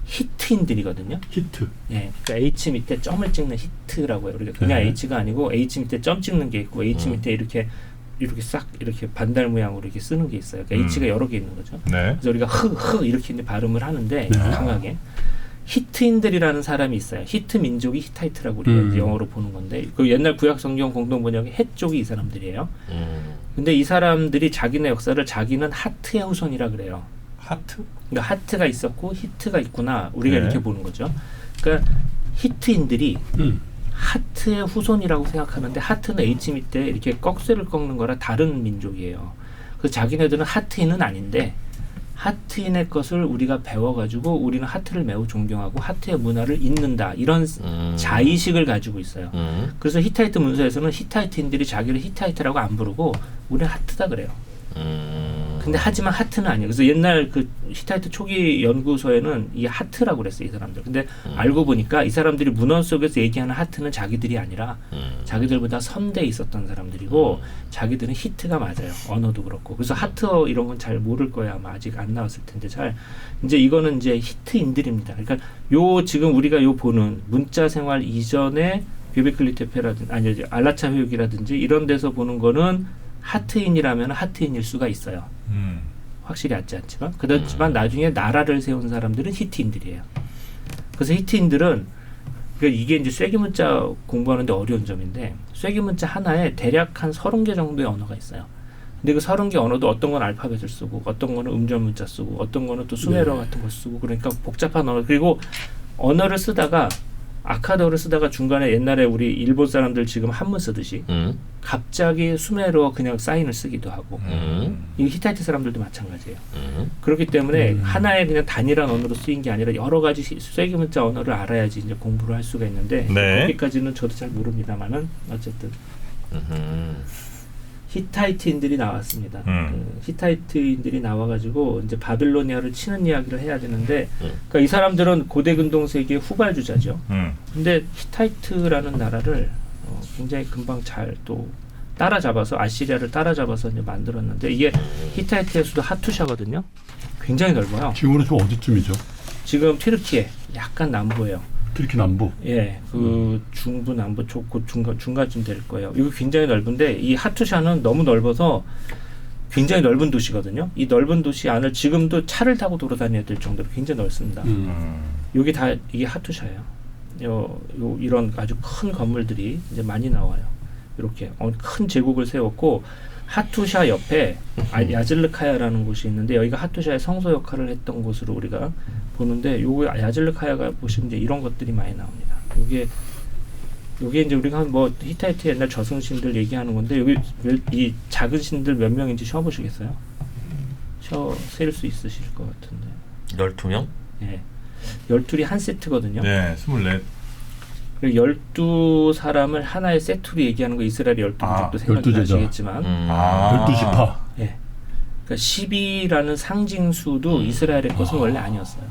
히트인들이거든요. 히트. 예, 그러니까 H 밑에 점을 찍는 히트라고 해요. 그러니까 그냥 H가 아니고 H 밑에 점 찍는 게 있고 H 밑에 이렇게 싹 이렇게 반달 모양으로 이렇게 쓰는 게 있어요. 그러니까 H가 여러 개 있는 거죠. 네. 그래서 우리가 흐 이렇게 이제 발음을 하는데 강하게 히트인들이라는 사람이 있어요. 히트 민족이 히타이트라고 우리가 영어로 보는 건데 그 옛날 구약 성경 공동 번역의 헷 쪽이 이 사람들이에요. 근데 이 사람들이 자기네 역사를 자기는 하트의 후손이라 그래요. 하트? 그러니까 하트가 있었고 히트가 있구나 우리가 이렇게 보는 거죠. 그러니까 히트인들이 하트의 후손이라고 생각하는데 하트는 H 밑에 이렇게 꺽쇠를 꺾는 거라 다른 민족이에요. 그래서 자기네들은 하트인은 아닌데 하트인의 것을 우리가 배워가지고 우리는 하트를 매우 존경하고 하트의 문화를 잇는다 이런 자의식을 가지고 있어요. 그래서 히타이트 문서에서는 히타이트인들이 자기를 히타이트라고 안 부르고 우리는 하트다 그래요. 근데 하지만 하트는 아니에요. 그래서 옛날 그 히타이트 초기 연구소에는 이 하트라고 그랬어요, 이 사람들. 근데 알고 보니까 이 사람들이 문헌 속에서 얘기하는 하트는 자기들이 아니라 자기들보다 선대에 있었던 사람들이고 자기들은 히트가 맞아요. 언어도 그렇고. 그래서 하트 이런 건 잘 모를 거야. 아마 아직 안 나왔을 텐데 잘. 이제 이거는 이제 히트인들입니다. 그러니까 요 지금 우리가 요 보는 문자 생활 이전에 göbekli tepe라든지 아니 알라차흐육이라든지 이런 데서 보는 거는 하트인이라면 하트인일 수가 있어요. 확실히 알지 않지만 그렇지만 나중에 나라를 세운 사람들은 히트인들이에요. 그래서 히트인들은 그러니까 이게 이제 쐐기문자 공부하는데 어려운 점인데 쐐기문자 하나에 대략 한 30개 정도의 언어가 있어요. 근데 그 30개 언어도 어떤 건 알파벳을 쓰고 어떤 거는 음절문자 쓰고 어떤 거는 또 수메르어 같은 걸 쓰고 그러니까 복잡한 언어 그리고 언어를 쓰다가 아카드어를 쓰다가 중간에 옛날에 우리 일본 사람들 지금 한문 쓰듯이 갑자기 수메르어 그냥 사인을 쓰기도 하고 이 히타이트 사람들도 마찬가지예요. 그렇기 때문에 하나의 그냥 단일한 언어로 쓰인 게 아니라 여러 가지 쐐기문자 언어를 알아야지 이제 공부를 할 수가 있는데 네. 거기까지는 저도 잘 모릅니다만은 어쨌든 히타이트인들이 나왔습니다. 그 히타이트인들이 나와가지고 이제 바빌로니아를 치는 이야기를 해야 되는데, 그러니까 이 사람들은 고대 근동 세계의 후발주자죠. 근데 히타이트라는 나라를 굉장히 금방 잘 또 따라잡아서 아시리아를 따라잡아서 이제 만들었는데 이게 히타이트의 수도 하투샤거든요. 굉장히 넓어요. 지금으로 좀 어디쯤이죠? 지금 튀르키예 약간 남부예요. 튀르키 남부. 예, 그 중부 남부 쪽 곧 중간쯤 될 거예요. 이거 굉장히 넓은데 이 하투샤는 너무 넓어서 굉장히 넓은 도시거든요. 이 넓은 도시 안을 지금도 차를 타고 돌아다녀야 될 정도로 굉장히 넓습니다. 여기 다 이게 하투샤예요. 이런 아주 큰 건물들이 이제 많이 나와요. 이렇게 큰 제국을 세웠고 하투샤 옆에 야즐르카야라는 곳이 있는데 여기가 하투샤의 성소 역할을 했던 곳으로 우리가 보는데 요거 야즐르카야가 보시면 이제 이런 것들이 많이 나옵니다. 요게 이제 우리가 뭐 히타이트 옛날 저승신들 얘기하는 건데 여기 이 작은 신들 몇 명인지 쉬어보시겠어요? 셀 수 있으실 것 같은데. 12명? 예. 12이 한 세트거든요. 네, 24. 12사람을 하나의 세트로 얘기하는 거 이스라엘 12부족도 생각하시겠지만 12지파. 예. 그러니까 10이라는 상징수도 이스라엘의 것은 원래 아니었어요.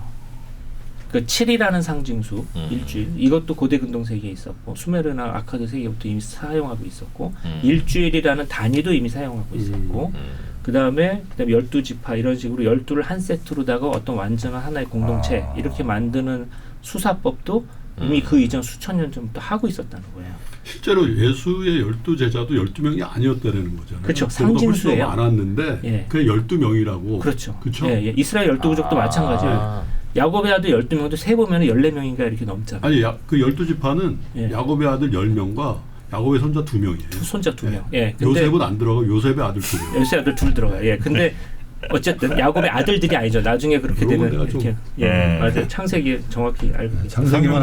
그러니까 7이라는 상징수, 일주일. 이것도 고대 근동 세계에 있었고 수메르나 아카드 세계부터 이미 사용하고 있었고 일주일이라는 단위도 이미 사용하고 있었고 그다음에 12지파 이런 식으로 12를 한 세트로다가 어떤 완전한 하나의 공동체 이렇게 만드는 수사법도 이미 그 이전 수천 년 전부터 하고 있었다는 거예요. 실제로 예수의 12제자도 12명이 아니었다는 거잖아요. 그렇죠. 상징수예요. 많았는데 예. 그게 12명이라고. 그렇죠. 그렇죠? 예, 예. 이스라엘 12부족도 마찬가지예요. 야곱의 아들 12명도 세보면 14명인가 이렇게 넘잖아요. 아니 그 12지파는 예. 야곱의 아들 10명과 야곱의 손자 2명이에요. 손자 2명. 예. 예. 요셉은 안 들어가고 요셉의 아들 2명. 요셉의 아들 둘 들어가요. 예. 근데 어쨌든 야곱의 아들들이 아니죠. 나중에 그렇게 되면 이렇게 예. 맞아요. 창세기 정확히 알고 계세요. 창세기만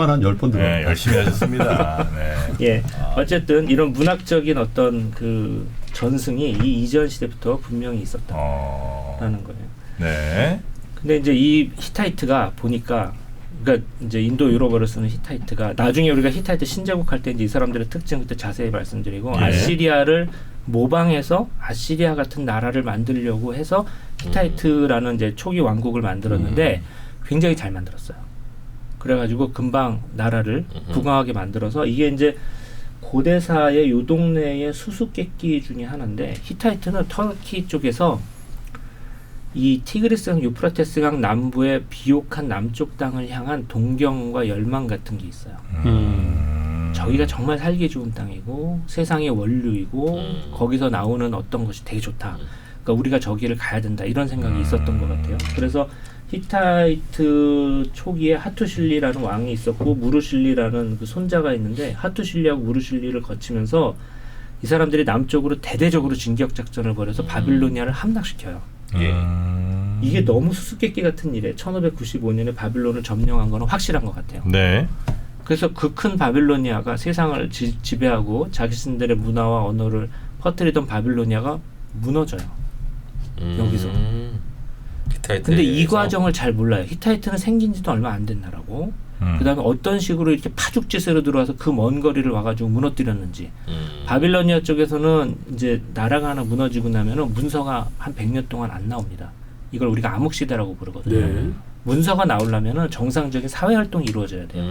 한 10번 들어요. 네, 열심히 하셨습니다. 네. 예. 어쨌든 이런 문학적인 어떤 그 전승이 이 이전 시대부터 분명히 있었다라는 거예요. 네. 근데 이제 이 히타이트가 보니까 그러니까 이제 인도 유럽어를 쓰는 히타이트가 나중에 우리가 히타이트 신제국 할 때 이제 이 사람들의 특징 그때 자세히 말씀드리고 예. 아시리아를 모방해서 아시리아 같은 나라를 만들려고 해서 히타이트라는 이제 초기 왕국을 만들었는데 굉장히 잘 만들었어요. 그래가지고 금방 나라를 부강하게 만들어서 이게 이제 고대사의 요 동네의 수수께끼 중에 하나인데 히타이트는 터키 쪽에서 이 티그리스강 유프라테스강 남부의 비옥한 남쪽 땅을 향한 동경과 열망 같은 게 있어요. 저기가 정말 살기 좋은 땅이고 세상의 원류이고 거기서 나오는 어떤 것이 되게 좋다. 그러니까 우리가 저기를 가야 된다 이런 생각이 있었던 것 같아요. 그래서 히타이트 초기에 하투실리라는 왕이 있었고 무르실리라는 그 손자가 있는데 하투실리하고 무르실리를 거치면서 이 사람들이 남쪽으로 대대적으로 진격 작전을 벌여서 바빌로니아를 함락시켜요. 예. 이게 너무 수수께끼 같은 일에 1595년에 바빌론을 점령한 거는 확실한 것 같아요. 네. 그래서 그 큰 바빌로니아가 세상을 지배하고 자신들의 문화와 언어를 퍼뜨리던 바빌로니아가 무너져요. 여기서. 근데 이 과정을 잘 몰라요. 히타이트는 생긴 지도 얼마 안 된 나라고 그다음에 어떤 식으로 이렇게 파죽지세로 들어와서 그 먼 거리를 와가지고 무너뜨렸는지 바빌로니아 쪽에서는 이제 나라가 하나 무너지고 나면은 문서가 한 100년 동안 안 나옵니다. 이걸 우리가 암흑시대라고 부르거든요. 네. 문서가 나오려면은 정상적인 사회 활동이 이루어져야 돼요.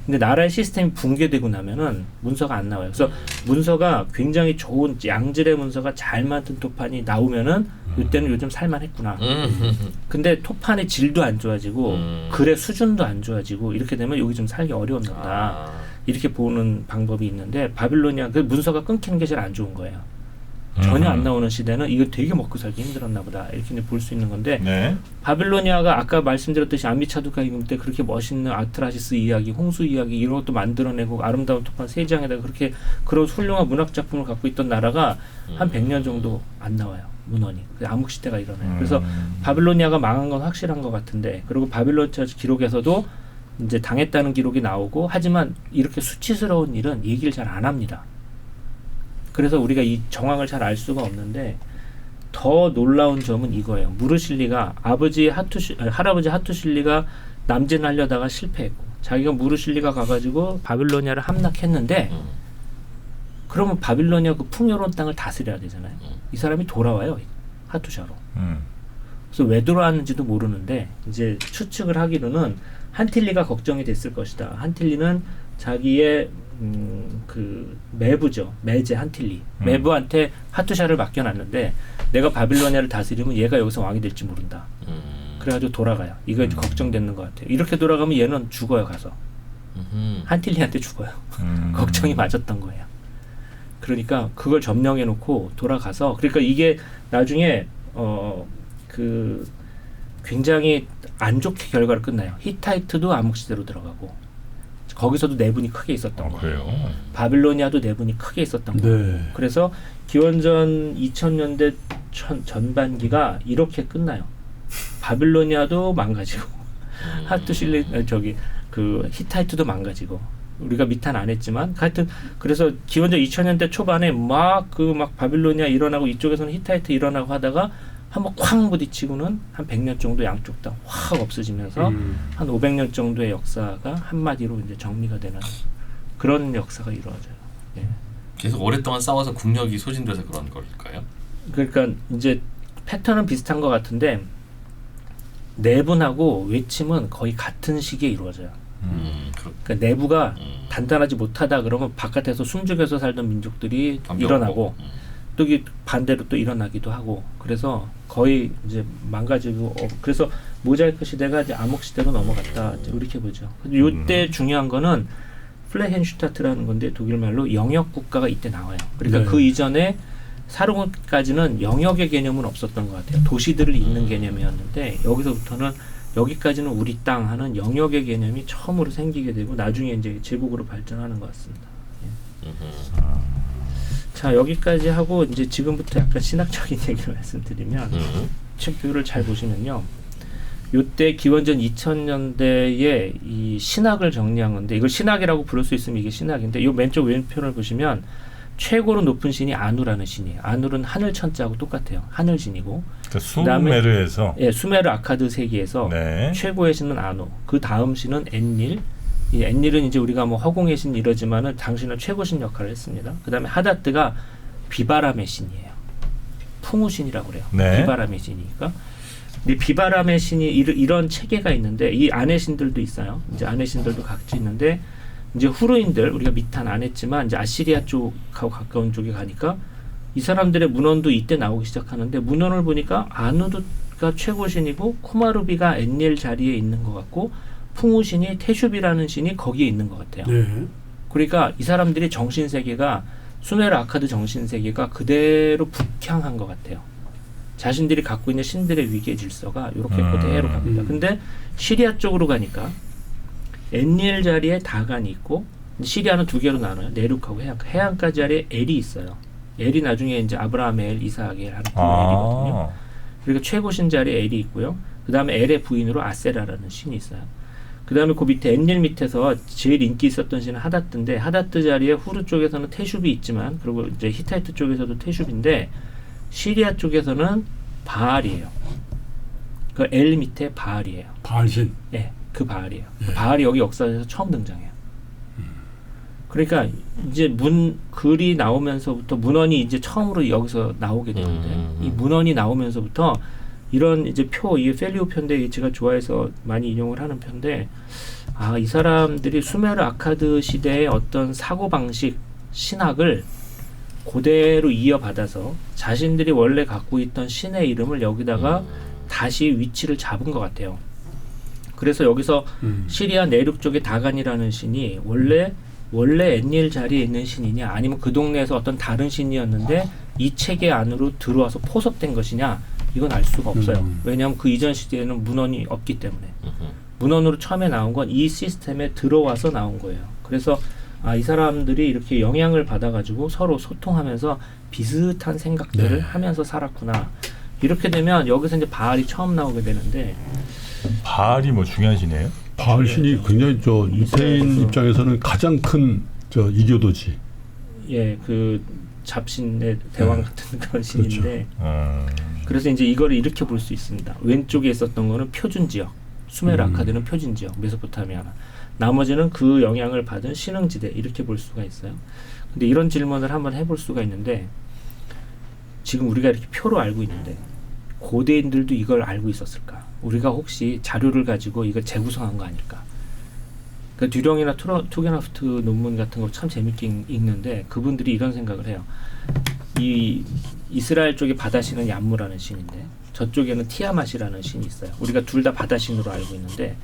근데 나라의 시스템이 붕괴되고 나면은 문서가 안 나와요. 그래서 문서가 굉장히 좋은 양질의 문서가 잘 만든 토판이 나오면은 이때는 요즘 살만했구나. 근데 토판의 질도 안 좋아지고 글의 수준도 안 좋아지고 이렇게 되면 여기 좀 살기 어려웠나 보다. 이렇게 보는 방법이 있는데 바빌로니아 그 문서가 끊기는 게 제일 안 좋은 거예요. 전혀 안 나오는 시대는 이거 되게 먹고 살기 힘들었나 보다 이렇게 볼 수 있는 건데 네. 바빌로니아가 아까 말씀드렸듯이 암미차두카 임금 때 그렇게 멋있는 아트라시스 이야기, 홍수 이야기 이런 것도 만들어내고 아름다운 토판 세 장에다가 그렇게 그런 훌륭한 문학 작품을 갖고 있던 나라가 한 100년 정도 안 나와요. 문헌이. 암흑시대가 일어나요. 그래서 바빌로니아가 망한 건 확실한 것 같은데 그리고 바빌로니아 기록에서도 이제 당했다는 기록이 나오고 하지만 이렇게 수치스러운 일은 얘기를 잘 안 합니다. 그래서 우리가 이 정황을 잘 알 수가 없는데 더 놀라운 점은 이거예요. 무르실리가 할아버지 하투실리가 남진하려다가 실패했고 자기가 무르실리가 가가지고 바빌로니아를 함락했는데 그러면 바빌로니아 그 풍요로운 땅을 다스려야 되잖아요. 이 사람이 돌아와요. 하투샤로. 그래서 왜 돌아왔는지도 모르는데 이제 추측을 하기로는 한틸리가 걱정이 됐을 것이다. 한틸리는 자기의 그 매부죠. 매제 한틸리. 매부한테 하투샤를 맡겨놨는데 내가 바빌로니아를 다스리면 얘가 여기서 왕이 될지 모른다. 그래가지고 돌아가요. 이거 걱정되는 것 같아요. 이렇게 돌아가면 얘는 죽어요. 가서. 한틸리한테 죽어요. 걱정이 맞았던 거예요. 그러니까 그걸 점령해놓고 돌아가서 그러니까 이게 나중에 그 굉장히 안 좋게 결과를 끝나요. 히타이트도 암흑시대로 들어가고 거기서도 내분이 크게 있었던 거예요. 바빌로니아도 내분이 크게 있었던 거예요. 그래서 기원전 2000년대 전반기가 이렇게 끝나요. 바빌로니아도 망가지고 그 히타이트도 망가지고 우리가 미탄 안 했지만 하여튼 그래서 기원전 2000년대 초반에 막 바빌로니아 일어나고 이쪽에서는 히타이트 일어나고 하다가 한번 쾅 부딪히고는 한 100년 정도 양쪽 다 확 없어지면서 한 500년 정도의 역사가 한마디로 이제 정리가 되는 그런 역사가 이루어져요. 예. 계속 오랫동안 싸워서 국력이 소진돼서 그런 걸까요? 그러니까 이제 패턴은 비슷한 것 같은데 내분하고 외침은 거의 같은 시기에 이루어져요. 그러니까 내부가 단단하지 못하다 그러면 바깥에서 숨죽여서 살던 민족들이 일어나고 또 반대로 또 일어나기도 하고 그래서 거의 이제 망가지고 그래서 모자이크 시대가 이제 암흑 시대로 넘어갔다 이렇게 보죠. 이때 중요한 거는 플레헨슈타트라는 건데 독일 말로 영역 국가가 이때 나와요. 그러니까 그 이전에 사르곤까지는 영역의 개념은 없었던 것 같아요. 도시들을 잇는 개념이었는데 여기서부터는 여기까지는 우리 땅 하는 영역의 개념이 처음으로 생기게 되고 나중에 이제 제국으로 발전하는 것 같습니다. 예. 자 여기까지 하고 이제 지금부터 약간 신학적인 얘기를 말씀드리면 표를 잘 보시면요. 요때 기원전 2000년대에 이 신학을 정리한 건데 이걸 신학이라고 부를 수 있으면 이게 신학인데 요 맨쪽 왼편을 보시면 최고로 높은 신이 아누라는 신이에요. 아누르는 하늘 천자하고 똑같아요. 하늘신이고. 그러니까 수메르에서. 예, 수메르 아카드 세계에서 네. 최고의 신은 아누. 그 다음 신은 엔닐. 이 엔닐은 이제 우리가 뭐 허공의 신 이러지만은 당신은 최고신 역할을 했습니다. 그다음에 하다트가 비바람의 신이에요. 풍우신이라고 그래요. 네. 비바람의 신이니까. 근데 비바람의 신이 이런 체계가 있는데 이 안의 신들도 있어요. 이제 안의 신들도 각지 있는데 이제 후르인들 우리가 미탄 안 했지만 이제 아시리아 쪽하고 가까운 쪽에 가니까 이 사람들의 문헌도 이때 나오기 시작하는데 문헌을 보니까 아누드가 최고신이고 쿠마르비가 엔닐 자리에 있는 것 같고 풍우신이 테슈비라는 신이 거기에 있는 것 같아요. 네. 그러니까 이 사람들이 정신세계가 수메르 아카드 정신세계가 그대로 북향한 것 같아요. 자신들이 갖고 있는 신들의 위계 질서가 이렇게 그대로 갑니다. 근데 시리아 쪽으로 가니까 엔닐 자리에 다간이 있고 시리아는 두 개로 나눠요. 내륙하고 해안. 해안가 자리에 엘이 있어요. 엘이 나중에 이제 아브라함의 엘, 이삭의 엘 하는 그 엘이거든요. 그러니까 최고신 자리에 엘이 있고요. 그 다음에 엘의 부인으로 아세라라는 신이 있어요. 그 다음에 그 밑에 엔닐 밑에서 제일 인기 있었던 신은 하다트인데 하다트 자리에 후르 쪽에서는 테슈비 있지만 그리고 이제 히타이트 쪽에서도 테슈비인데 시리아 쪽에서는 바알이에요. 그 엘 밑에 바알이에요. 바알신? 네. 그 바알이에요. 그 바알이 여기 역사에서 처음 등장해요. 그러니까 이제 글이 나오면서부터 문헌이 이제 처음으로 여기서 나오게 되는데 이 문헌이 나오면서부터 이런 이제 이 펠리오 편인데 제가 좋아해서 많이 인용을 하는 편인데 이 사람들이 수메르 아카드 시대의 어떤 사고방식 신학을 그대로 이어받아서 자신들이 원래 갖고 있던 신의 이름을 여기다가 다시 위치를 잡은 것 같아요. 그래서 여기서 시리아 내륙 쪽에 다간이라는 신이 원래 엔닐 자리에 있는 신이냐 아니면 그 동네에서 어떤 다른 신이었는데 이 체계 안으로 들어와서 포섭된 것이냐 이건 알 수가 없어요. 왜냐하면 그 이전 시대에는 문헌이 없기 때문에 문헌으로 처음에 나온 건 이 시스템에 들어와서 나온 거예요. 그래서 이 사람들이 이렇게 영향을 받아가지고 서로 소통하면서 비슷한 생각들을 하면서 살았구나. 이렇게 되면 여기서 이제 바알이 처음 나오게 되는데 바알이 뭐 중요한 신이에요? 바알 신이 굉장히 유대인 입장에서는 가장 큰 이교도지. 예, 그 잡신의 대왕 같은 그런 신인데 그래서 이제 이거를 이렇게 볼 수 있습니다. 왼쪽에 있었던 거는 표준 지역, 수메르 아카드는 표준 지역, 메소포타미아나. 나머지는 그 영향을 받은 신흥지대 이렇게 볼 수가 있어요. 근데 이런 질문을 한번 해볼 수가 있는데 지금 우리가 이렇게 표로 알고 있는데 고대인들도 이걸 알고 있었을까? 우리가 혹시 자료를 가지고 이걸 재구성한 거 아닐까? 그러니까 듀령이나 투게나프트 논문 같은 거 참 재밌게 읽는데 그분들이 이런 생각을 해요. 이 이스라엘 쪽에 바다신은 얌무라는 신인데 저쪽에는 티아맛이라는 신이 있어요. 우리가 둘 다 바다신으로 알고 있는데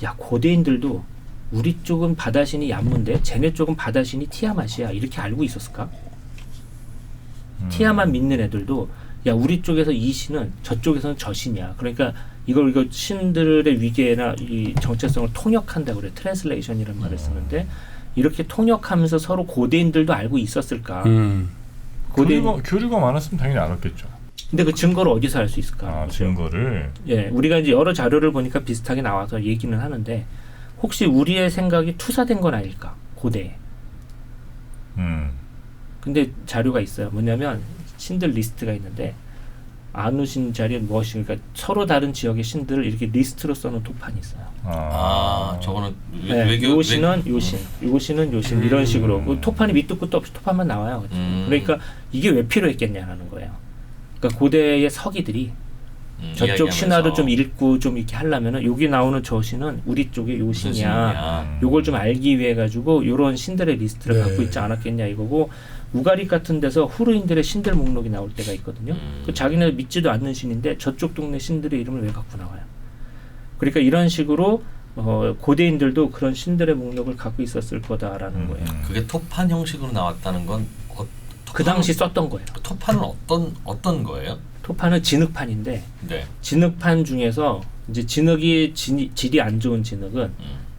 야 고대인들도 우리 쪽은 바다신이 얌무인데 쟤네 쪽은 바다신이 티아맛이야 이렇게 알고 있었을까? 티아맛 믿는 애들도 야 우리 쪽에서 이 신은 저쪽에서는 저 신이야. 그러니까 이거 신들의 위계나 이 정체성을 통역한다고 그래. 트랜슬레이션이라는 말을 쓰는데 이렇게 통역하면서 서로 고대인들도 알고 있었을까? 교류가 많았으면 당연히 알았겠죠. 근데 그 증거를 어디서 알 수 있을까? 증거를. 예, 우리가 이제 여러 자료를 보니까 비슷하게 나와서 얘기는 하는데 혹시 우리의 생각이 투사된 건 아닐까? 고대에. 근데 자료가 있어요. 뭐냐면 신들 리스트가 있는데 아누신 자리에 무엇이 그러니까 서로 다른 지역의 신들을 이렇게 리스트로 써놓은 토판이 있어요. 저거는 요 신은 요 신, 요 신은 요 신 이런 식으로 그 토판이 밑도 끝도 없이 토판만 나와요. 그러니까 이게 왜 필요했겠냐라는 거예요. 그러니까 고대의 서기들이 저쪽 신화를 좀 읽고 좀 이렇게 하려면은 여기 나오는 저 신은 우리 쪽의 요 신이야. 요걸 좀 알기 위해 가지고 요런 신들의 리스트를 갖고 있지 않았겠냐 이거고 우가릭 같은 데서 후르인들의 신들 목록이 나올 때가 있거든요. 그 자기네 믿지도 않는 신인데 저쪽 동네 신들의 이름을 왜 갖고 나와요? 그러니까 이런 식으로 고대인들도 그런 신들의 목록을 갖고 있었을 거다라는 거예요. 그게 토판 형식으로 나왔다는 건 그 당시 썼던 거예요. 토판은 어떤 거예요? 토판은 진흙판인데 네. 진흙판 중에서 이제 진흙이 질이 안 좋은 진흙은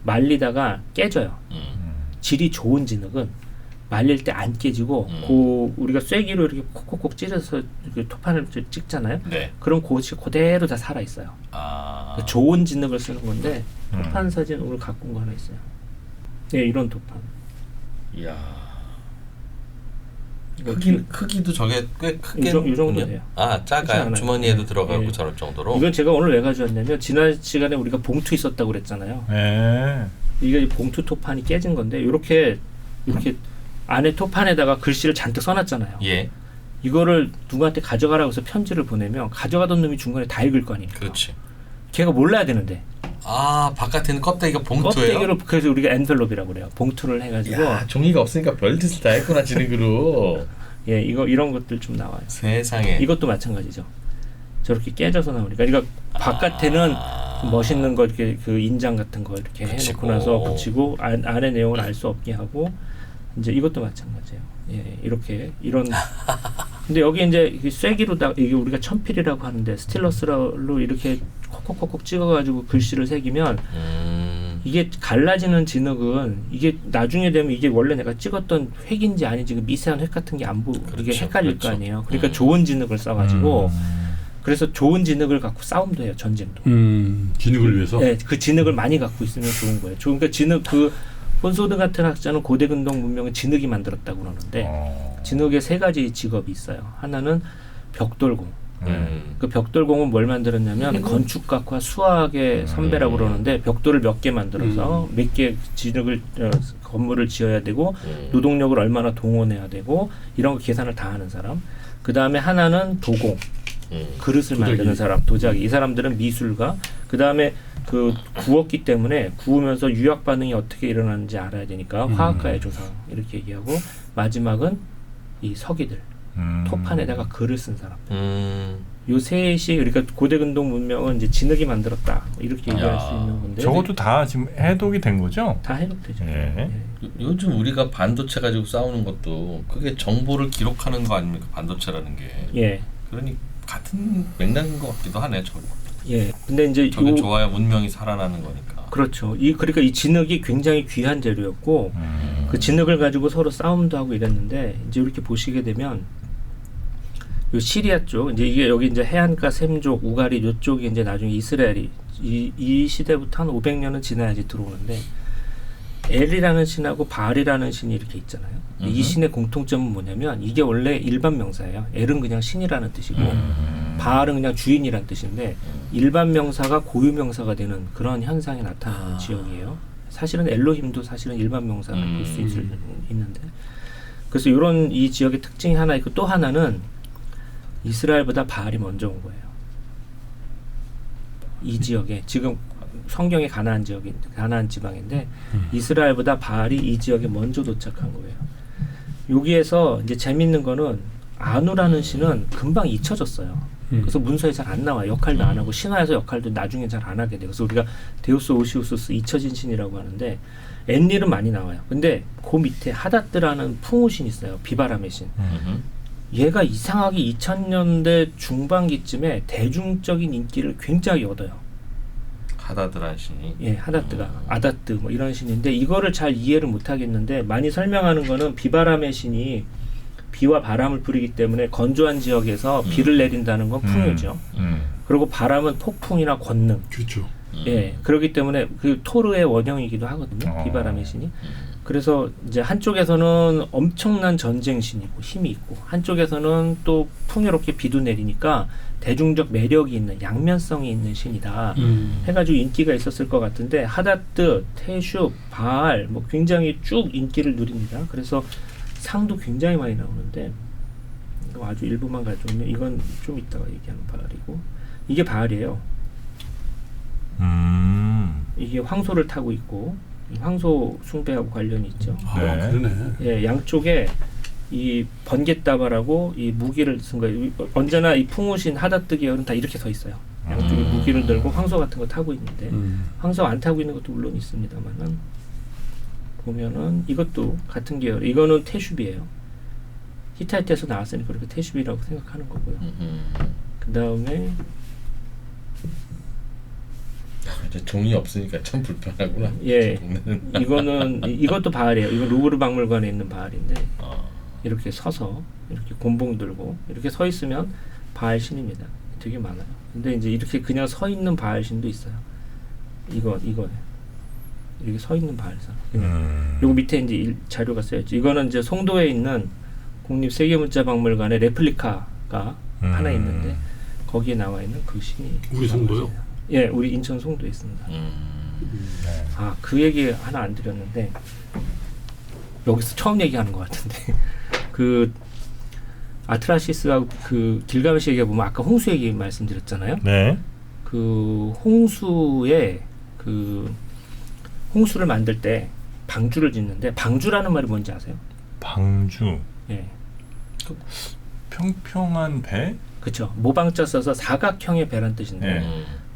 말리다가 깨져요. 질이 좋은 진흙은 말릴 때 안 깨지고 우리가 쐐기로 이렇게 콕콕콕 찢어서 이렇게 토판을 찍잖아요. 네. 그럼 그것이 그대로 다 살아 있어요. 좋은 진흙을 쓰는 건데 토판 사진 오늘 갖고 온 거 하나 있어요. 네, 이런 토판. 이야. 크기도 저게 꽤 크게 이 정도 돼요. 작아요. 주머니에도 들어가고 저럴 정도로. 이건 제가 오늘 왜 가져왔냐면 지난 시간에 우리가 봉투 있었다고 그랬잖아요. 이게 봉투 토판이 깨진 건데 이렇게 안에 토판에다가 글씨를 잔뜩 써놨잖아요. 예. 이거를 누구한테 가져가라고 해서 편지를 보내면 가져가던 놈이 중간에 다 읽을 거 아닙니까? 그렇지. 걔가 몰라야 되는데. 바깥에 있는 껍데기가 봉투예요? 껍데기로 그래서 우리가 엔벨롭이라고 그래요. 봉투를 해가지고. 야, 종이가 없으니까 별짓을 다 했구나 진흙으로. 예, 이런 것들 좀 나와요. 세상에. 이것도 마찬가지죠. 저렇게 깨져서 나오니까. 그러니까 바깥에는 멋있는 거 이렇게 그 인장 같은 거 이렇게 해놓고 나서 붙이고 안에 내용을 알 수 없게 하고 이제 이것도 마찬가지예요. 예, 이렇게 이런. 근데 여기 이제 쐐기로다 이게 우리가 천필이라고 하는데 스틸러스로 이렇게 콕콕콕콕 찍어가지고 글씨를 새기면 이게 갈라지는 진흙은 이게 나중에 되면 이게 원래 내가 찍었던 획인지 아닌지 그 미세한 획 같은 게 안 이게 헷갈릴 거 아니에요. 그러니까 좋은 진흙을 써가지고 그래서 좋은 진흙을 갖고 싸움도 해요. 전쟁도. 진흙을 위해서? 네, 그 진흙을 많이 갖고 있으면 좋은 거예요. 그러니까 진흙 폰소드 같은 학자는 고대 근동 문명은 진흙이 만들었다고 그러는데 진흙에 세 가지 직업이 있어요. 하나는 벽돌공. 그 벽돌공은 뭘 만들었냐면 건축학과 수학의 선배라고 그러는데 벽돌을 몇 개 만들어서 몇 개 진흙을 건물을 지어야 되고 노동력을 얼마나 동원해야 되고 이런 거 계산을 다 하는 사람. 그 다음에 하나는 도공. 그릇을 만드는 사람, 도자기. 이 사람들은 미술가. 그 다음에 그 구웠기 때문에 구우면서 유약 반응이 어떻게 일어나는지 알아야 되니까 화학과의 조상 이렇게 얘기하고 마지막은 이 서기들 토판에다가 글을 쓴 사람. 요 셋이 그러니까 고대 근동 문명은 이제 진흙이 만들었다 이렇게 얘기할 수 있는 건데 저것도 다 지금 해독이 된 거죠? 다 해독되죠. 요즘 우리가 반도체 가지고 싸우는 것도 그게 정보를 기록하는 거 아닙니까? 반도체라는 게. 그러니 같은 맥락인 것 같기도 하네. 근데 이제 저게 좋아야 문명이 살아나는 거니까. 그렇죠. 그러니까 이 진흙이 굉장히 귀한 재료였고 그 진흙을 가지고 서로 싸움도 하고 이랬는데 이제 이렇게 보시게 되면 요 시리아 쪽 이제 이게 여기 이제 해안가 셈족 우가리 요쪽이 이제 나중에 이스라엘이 이 시대부터 한 500년은 지나야지 들어오는데 엘이라는 신하고 바알이라는 신이 이렇게 있잖아요. 이 신의 공통점은 뭐냐면 이게 원래 일반 명사예요. 엘은 그냥 신이라는 뜻이고 바알은 그냥 주인이라는 뜻인데 일반 명사가 고유 명사가 되는 그런 현상이 나타나는 지역이에요. 사실은 엘로힘도 사실은 일반 명사를 볼 수 있는데 그래서 이런 이 지역의 특징이 하나 있고 또 하나는 이스라엘보다 바알이 먼저 온 거예요. 이 지역에 지금 성경의 가나안 지방인데 이스라엘보다 바알이 이 지역에 먼저 도착한 거예요. 여기에서 이제 재밌는 거는 아누라는 신은 금방 잊혀졌어요. 그래서 문서에 잘 안 나와요. 역할도 안 하고 신화에서 역할도 나중에 잘 안 하게 돼요. 그래서 우리가 데우스 오시우스스 잊혀진 신이라고 하는데 엔닐은 많이 나와요. 근데 그 밑에 하닷드라는 풍우신이 있어요. 비바람의 신. 얘가 이상하게 2000년대 중반기쯤에 대중적인 인기를 굉장히 얻어요. 하다드라는 신이. 하다드가 아다트 뭐 이런 신인데 이거를 잘 이해를 못 하겠는데 많이 설명하는 거는 비바람의 신이 비와 바람을 부리기 때문에 건조한 지역에서 비를 내린다는 건 풍요죠. 그리고 바람은 폭풍이나 권능. 그렇죠. 그렇기 때문에 그 토르의 원형이기도 하거든요. 비바람의 신이. 그래서 이제 한쪽에서는 엄청난 전쟁 신이고 힘이 있고 한쪽에서는 또 풍요롭게 비도 내리니까 대중적 매력이 있는 양면성이 있는 신이다 해가지고 인기가 있었을 것 같은데 하닷드, 테슈, 바알 뭐 굉장히 쭉 인기를 누립니다. 그래서 상도 굉장히 많이 나오는데 이거 아주 일부만 가져오면 이건 좀 이따가 얘기하는 바알이고 이게 바알이에요. 이게 황소를 타고 있고 황소 숭배하고 관련이 있죠. 그러네. 양쪽에 이 번개다발하고 이 무기를 쓴 거예요. 언제나 이 풍우신 하닷드 계열은 다 이렇게 서 있어요. 양쪽에 무기를 들고 황소 같은 거 타고 있는데 황소 안 타고 있는 것도 물론 있습니다만은 보면은 이것도 같은 계열. 이거는 테슈비예요. 히타이트에서 나왔으니까 그렇게 테슈비라고 생각하는 거고요. 그 다음에 이제 종이 없으니까 참 불편하구나. 이것도 바알이에요. 이건 루브르 박물관에 있는 바알인데 이렇게 서서 이렇게 곤봉 들고 이렇게 서 있으면 바알 신입니다. 되게 많아요. 근데 이제 이렇게 그냥 서 있는 바알 신도 있어요. 이거예요. 이렇게 서 있는 바알사. 요거 밑에 이제 자료가 쓰여있죠. 이거는 이제 송도에 있는 국립 세계문자박물관에 레플리카가 하나 있는데 거기에 나와 있는 그 신이 우리 송도요? 우리 인천 송도에 있습니다. 그 얘기 하나 안 드렸는데 여기서 처음 얘기하는 것 같은데 그 아트라시스하고 그 길가메시 얘기 보면 아까 홍수 얘기 말씀드렸잖아요. 그 홍수에 그 홍수를 만들 때 방주를 짓는데 방주라는 말이 뭔지 아세요? 방주. 평평한 배? 그렇죠. 모방자 써서 사각형의 배란 뜻인데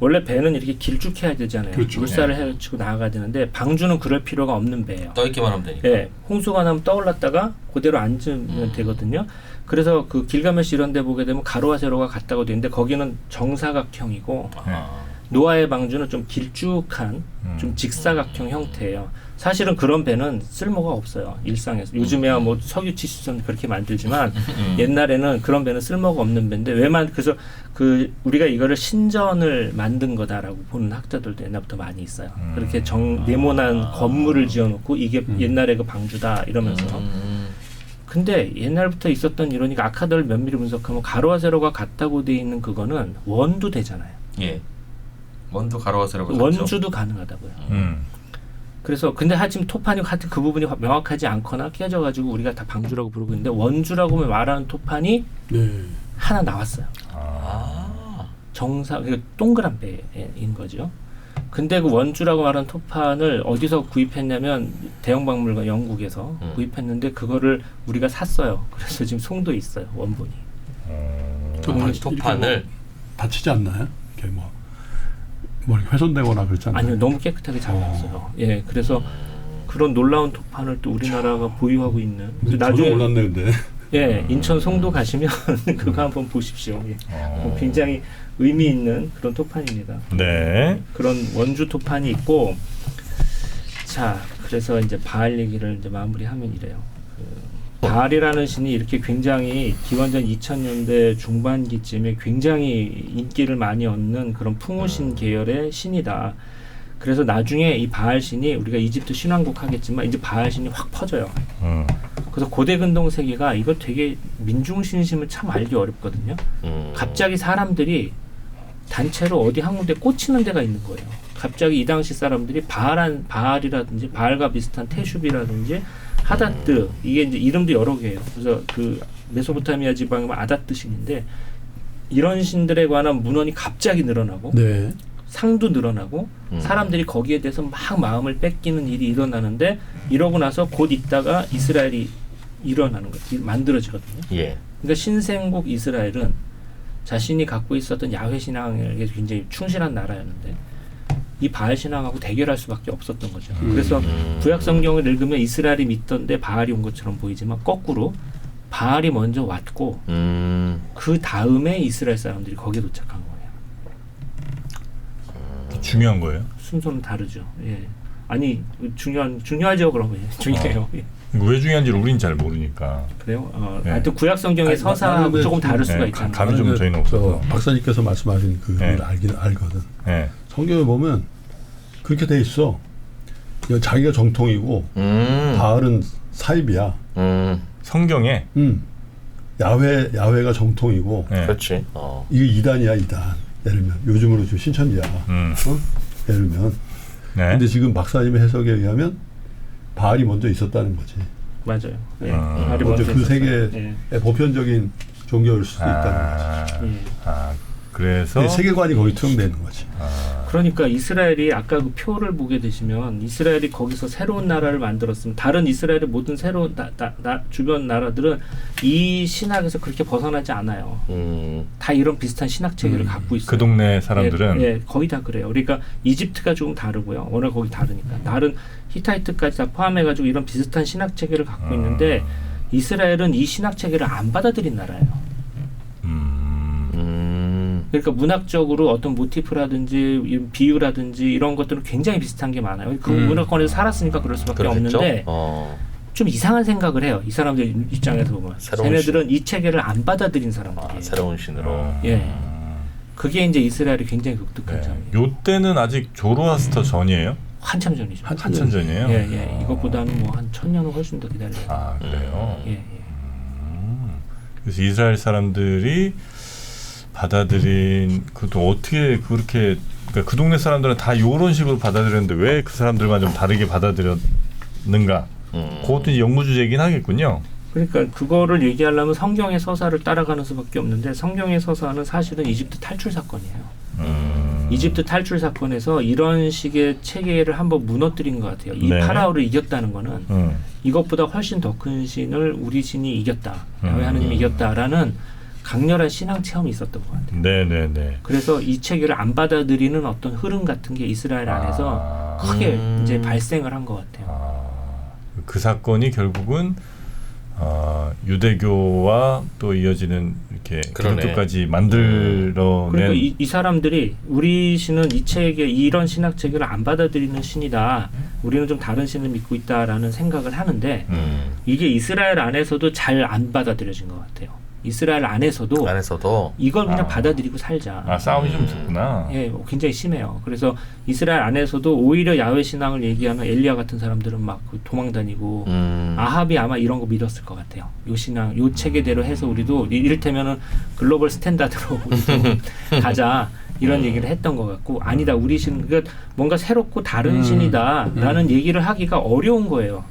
원래 배는 이렇게 길쭉해야 되잖아요. 그렇죠. 물살을 헤치고 나아가야 되는데 방주는 그럴 필요가 없는 배예요. 떠 있기만 하면 되니까. 홍수가 나면 떠올랐다가 그대로 앉으면 되거든요. 그래서 그 길가메시 이런 데 보게 되면 가로와 세로가 같다고 되어 있는데 거기는 정사각형이고 노아의 방주는 좀 길쭉한 좀 직사각형 형태예요. 사실은 그런 배는 쓸모가 없어요. 일상에서. 요즘에야 뭐 석유 치수선 그렇게 만들지만 옛날에는 그런 배는 쓸모가 없는 배인데 그래서 그 우리가 이거를 신전을 만든 거다라고 보는 학자들도 옛날부터 많이 있어요. 그렇게 네모난 건물을 지어놓고 이게 옛날에 그 방주다 이러면서. 근데 옛날부터 있었던 이론이니까 아카드를 면밀히 분석하면 가로와 세로가 같다고 돼 있는 그거는 원도 되잖아요. 원도 가로와 세로가 원주도 가능하다고요. 그래서 근데 하지만 토판이 하여튼 그 부분이 명확하지 않거나 깨져가지고 우리가 다 방주라고 부르고 있는데 원주라고 말하는 토판이 하나 나왔어요. 동그란 배인 거죠. 근데 그 원주라고 말하는 토판을 어디서 구입했냐면 대형박물관 영국에서 구입했는데 그거를 우리가 샀어요. 그래서 지금 송도에 있어요. 원본이. 토판을 다치지 않나요? 이렇게 뭐 이렇게 훼손되거나 그렇잖아요. 아니요, 너무 깨끗하게 잘 나왔어요. 예, 그래서 그런 놀라운 토판을 또 우리나라가 보유하고 있는. 나중에 몰랐네, 근데. 예, 인천 송도 가시면 그거 한번 보십시오. 예. 굉장히 의미 있는 그런 토판입니다. 네. 그런 원주 토판이 있고, 자, 그래서 이제 바알 얘기를 이제 마무리하면 이래요. 바알이라는 신이 이렇게 굉장히 기원전 2000년대 중반기쯤에 굉장히 인기를 많이 얻는 그런 풍우신 계열의 신이다. 그래서 나중에 이 바알 신이 우리가 이집트 신왕국 하겠지만 이제 바알 신이 확 퍼져요. 그래서 고대 근동 세계가 이거 되게 민중 신심을 참 알기 어렵거든요. 갑자기 사람들이 단체로 어디 한 군데 꽂히는 데가 있는 거예요. 갑자기 이 당시 사람들이 바알이라든지 바알과 비슷한 테슈비라든지 하다트, 이게 이제 이름도 여러 개예요. 그래서 그 메소포타미아 지방의 아다트 신인데 이런 신들에 관한 문헌이 갑자기 늘어나고 네. 상도 늘어나고 사람들이 거기에 대해서 막 마음을 뺏기는 일이 일어나는데 이러고 나서 곧 있다가 이스라엘이 일어나는 거예요. 만들어지거든요. 예. 그러니까 신생국 이스라엘은 자신이 갖고 있었던 야훼 신앙에 굉장히 충실한 나라였는데 이 바알 신앙하고 대결할 수밖에 없었던 거죠. 그래서 구약 성경을 읽으면 이스라엘이 믿던데 바알이 온 것처럼 보이지만 거꾸로 바알이 먼저 왔고 그 다음에 이스라엘 사람들이 거기에 도착한 거예요. 중요한 거예요? 순서는 다르죠. 예. 아니 중요하죠. 그러면 중요해요. 왜 중요한지 우리는 잘 모르니까. 그래요? 네. 하여튼 구약 성경의 서사하고 조금 다를 수가 있잖아요. 감이 좀 저희는 없어서. 박사님께서 말씀하신 그걸 알거든. 성경에 보면 그렇게 돼 있어. 자기가 정통이고 바알은 사입이야. 성경에. 야훼가 정통이고. 그렇지. 이게 이단이야 이단. 예를 들면 요즘으로 좀 신천지야. 예를 들면. 네. 근데 지금 박사님의 해석에 의하면 바알이 먼저 있었다는 거지. 맞아요. 예. 먼저 그 세계의 보편적인 종교일 수도 있다는 거지. 그래서 세계관이 거기 투영되는 거지. 그러니까 이스라엘이 아까 그 표를 보게 되시면 이스라엘이 거기서 새로운 나라를 만들었으면 다른 이스라엘의 모든 새로운 주변 나라들은 이 신학에서 그렇게 벗어나지 않아요. 다 이런 비슷한 신학 체계를 갖고 있어요. 그 동네 사람들은 예, 거의 다 그래요. 그러니까 이집트가 조금 다르고요. 워낙 거기 다르니까 다른 히타이트까지 다 포함해가지고 이런 비슷한 신학 체계를 갖고 있는데 이스라엘은 이 신학 체계를 안 받아들인 나라예요. 그러니까 문학적으로 어떤 모티프라든지 비유라든지 이런 것들은 굉장히 비슷한 게 많아요. 그 문화권에서 살았으니까 그럴 수밖에 없는데 좀 이상한 생각을 해요. 이 사람들 입장에서 보면 쟤네들은 이 체계를 안 받아들인 사람들이에요. 새로운 신으로. 예. 그게 이제 이스라엘이 굉장히 독특한 점이에요. 요때는 아직 조로아스터 전이에요? 한참 전이죠. 한참 전이에요? 예. 이것보다는 뭐 한 1000년은 훨씬 더 기다려요. 그래요? 예. 그래서 이스라엘 사람들이 받아들인 그것도 어떻게 그렇게 그러니까 그 동네 사람들은 다 이런 식으로 받아들였는데 왜 그 사람들만 좀 다르게 받아들였는가? 그것도 이제 연구 주제이긴 하겠군요. 그러니까 그거를 얘기하려면 성경의 서사를 따라가는 수밖에 없는데 성경의 서사는 사실은 이집트 탈출 사건이에요. 이집트 탈출 사건에서 이런 식의 체계를 한번 무너뜨린 것 같아요. 이 파라오를 이겼다는 거는 이것보다 훨씬 더 큰 신을 우리 신이 이겼다. 야훼 하느님이 이겼다라는 강렬한 신앙 체험이 있었던 것 같아요. 네네네. 그래서 이 체계를 안 받아들이는 어떤 흐름 같은 게 이스라엘 안에서 크게 이제 발생을 한 것 같아요. 그 사건이 결국은 유대교와 또 이어지는 이렇게 기독교까지 만들어낸. 그러니까 이 사람들이 우리 신은 이 체계 이런 신학 체계를 안 받아들이는 신이다. 우리는 좀 다른 신을 믿고 있다라는 생각을 하는데 이게 이스라엘 안에서도 잘 안 받아들여진 것 같아요. 이스라엘 안에서도 이걸 그냥 받아들이고 살자. 싸움이 좀 있었구나. 예, 굉장히 심해요. 그래서 이스라엘 안에서도 오히려 야훼 신앙을 얘기하는 엘리야 같은 사람들은 막 도망다니고 아합이 아마 이런 거 믿었을 것 같아요. 요 신앙, 요 체계대로 해서 우리도 이를테면은 글로벌 스탠다드로 가자. 이런 얘기를 했던 것 같고 아니다. 우리 신 그러니까 뭔가 새롭고 다른 신이다라는 얘기를 하기가 어려운 거예요.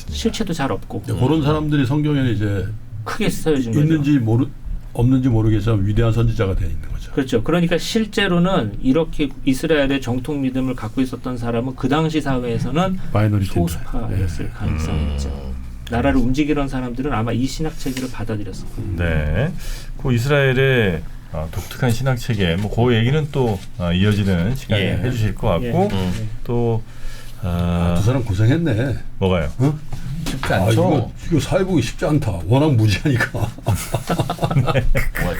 실체도 잘 없고 그런 사람들이 성경에는 이제 크게 쓰여진 있는지 없는지 모르겠지만 위대한 선지자가 되어 있는 거죠. 그렇죠. 그러니까 실제로는 이렇게 이스라엘의 정통 믿음을 갖고 있었던 사람은 그 당시 사회에서는 소수파였을 가능성이 있죠. 나라를 움직이는 사람들은 아마 이 신학 체계를 받아들였을 거예요. 네, 그 이스라엘의 독특한 신학 체계, 뭐 그 얘기는 또 이어지는 시간에 해주실 것 같고 또 두 사람 고생했네. 뭐가요? 어? 쉽지 않죠. 이거 사회보기 쉽지 않다. 워낙 무지하니까. 와,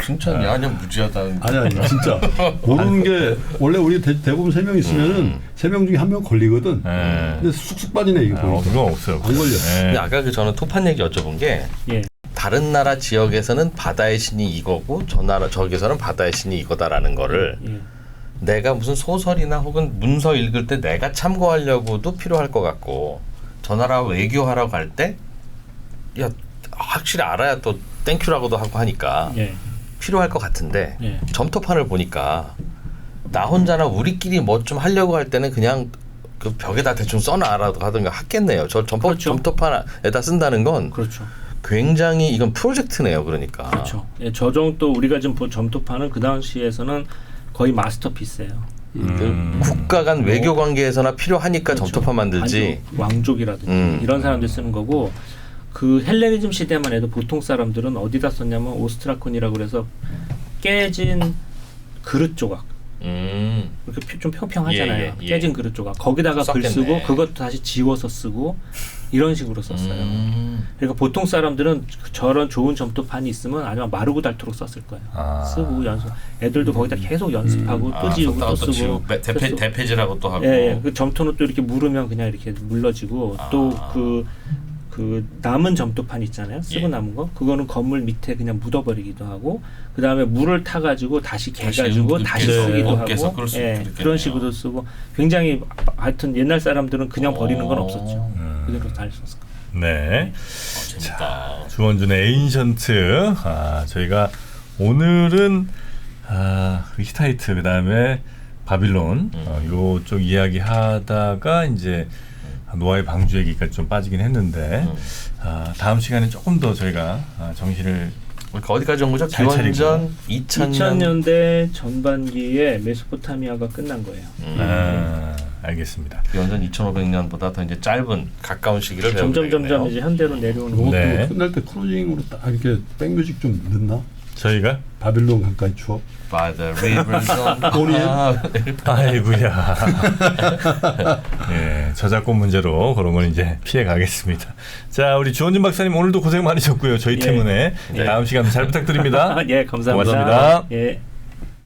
칭찬이 아니야 무지하다는. 아니 진짜 모르는 게 원래 우리 대부분 3명 있으면은 3명 중에 1명 걸리거든. 근데 쑥쑥 빠지네 이거 보니까. 그건 없어요. 안 걸려. 근데 아까 저는 토판 얘기 여쭤본 게 다른 나라 지역에서는 바다의 신이 이거고 저 나라 저기서는 바다의 신이 이거다라는 거를 내가 무슨 소설이나 혹은 문서 읽을 때 내가 참고하려고도 필요할 것 같고 저 나라 외교하러 갈 때 야 확실히 알아야 또 땡큐라고도 하고 하니까 필요할 것 같은데 점토판을 보니까 나 혼자나 우리끼리 뭐 좀 하려고 할 때는 그냥 그 벽에다 대충 써놔라도 하든가 하겠네요. 저 점토판에다 쓴다는 건 굉장히 이건 프로젝트네요. 그러니까. 그렇죠. 저 정도 우리가 지금 본 점토판은 그 당시에서는 거의 마스터피스예요. 국가 간 외교 관계에서나 필요하니까 점토판 만들지. 왕족이라든지 이런 사람들 쓰는 거고 그 헬레니즘 시대만 해도 보통 사람들은 어디다 썼냐면 오스트라콘이라고 그래서 깨진 그릇 조각. 이렇게 좀 평평하잖아요. 깨진 그릇 조각. 거기다가 글 쓰고 그것도 다시 지워서 쓰고 이런 식으로 썼어요. 그러니까 보통 사람들은 저런 좋은 점토판이 있으면 아니면 마르고 닳도록 썼을 거예요. 쓰고 연습. 애들도 거기다 계속 연습하고 또 지우고 또 쓰고. 대패지라고 또 하고. 그 점토는 또 이렇게 물으면 그냥 이렇게 물러지고 또 그 남은 점토판 있잖아요. 쓰고 남은 거. 그거는 건물 밑에 그냥 묻어버리기도 하고 그 다음에 물을 타가지고 다시 개가지고 다시 쓰기도 하고 그런 식으로 쓰고 굉장히 하여튼 옛날 사람들은 그냥 버리는 건 없었죠. 그대로 다 썼을 거예요. 네. 자, 주원준의 에인션트. 저희가 오늘은 히타이트 그 다음에 바빌론 요쪽 이야기 하다가 이제 노아의 방주 얘기까지 좀 빠지긴 했는데 다음 시간에 조금 더 저희가 정신을 어디까지 온 거죠? 기원전 2000년대 전반기에 메소포타미아가 끝난 거예요. 알겠습니다. 기원전 2500년보다 더 이제 짧은 가까운 시기를 점점 이제 현대로 내려오는. 네. 끝날 때 크루징으로 딱 이렇게 백뮤직 좀 넣나? 저희가 바빌론 강가의 추억. By the rivers of 아이고야. 저작권 문제로 그런 건 이제 피해 가겠습니다. 자, 우리 주원준 박사님 오늘도 고생 많으셨고요. 저희 때문에 다음 시간도 잘 부탁드립니다. 감사합니다. 고맙습니다.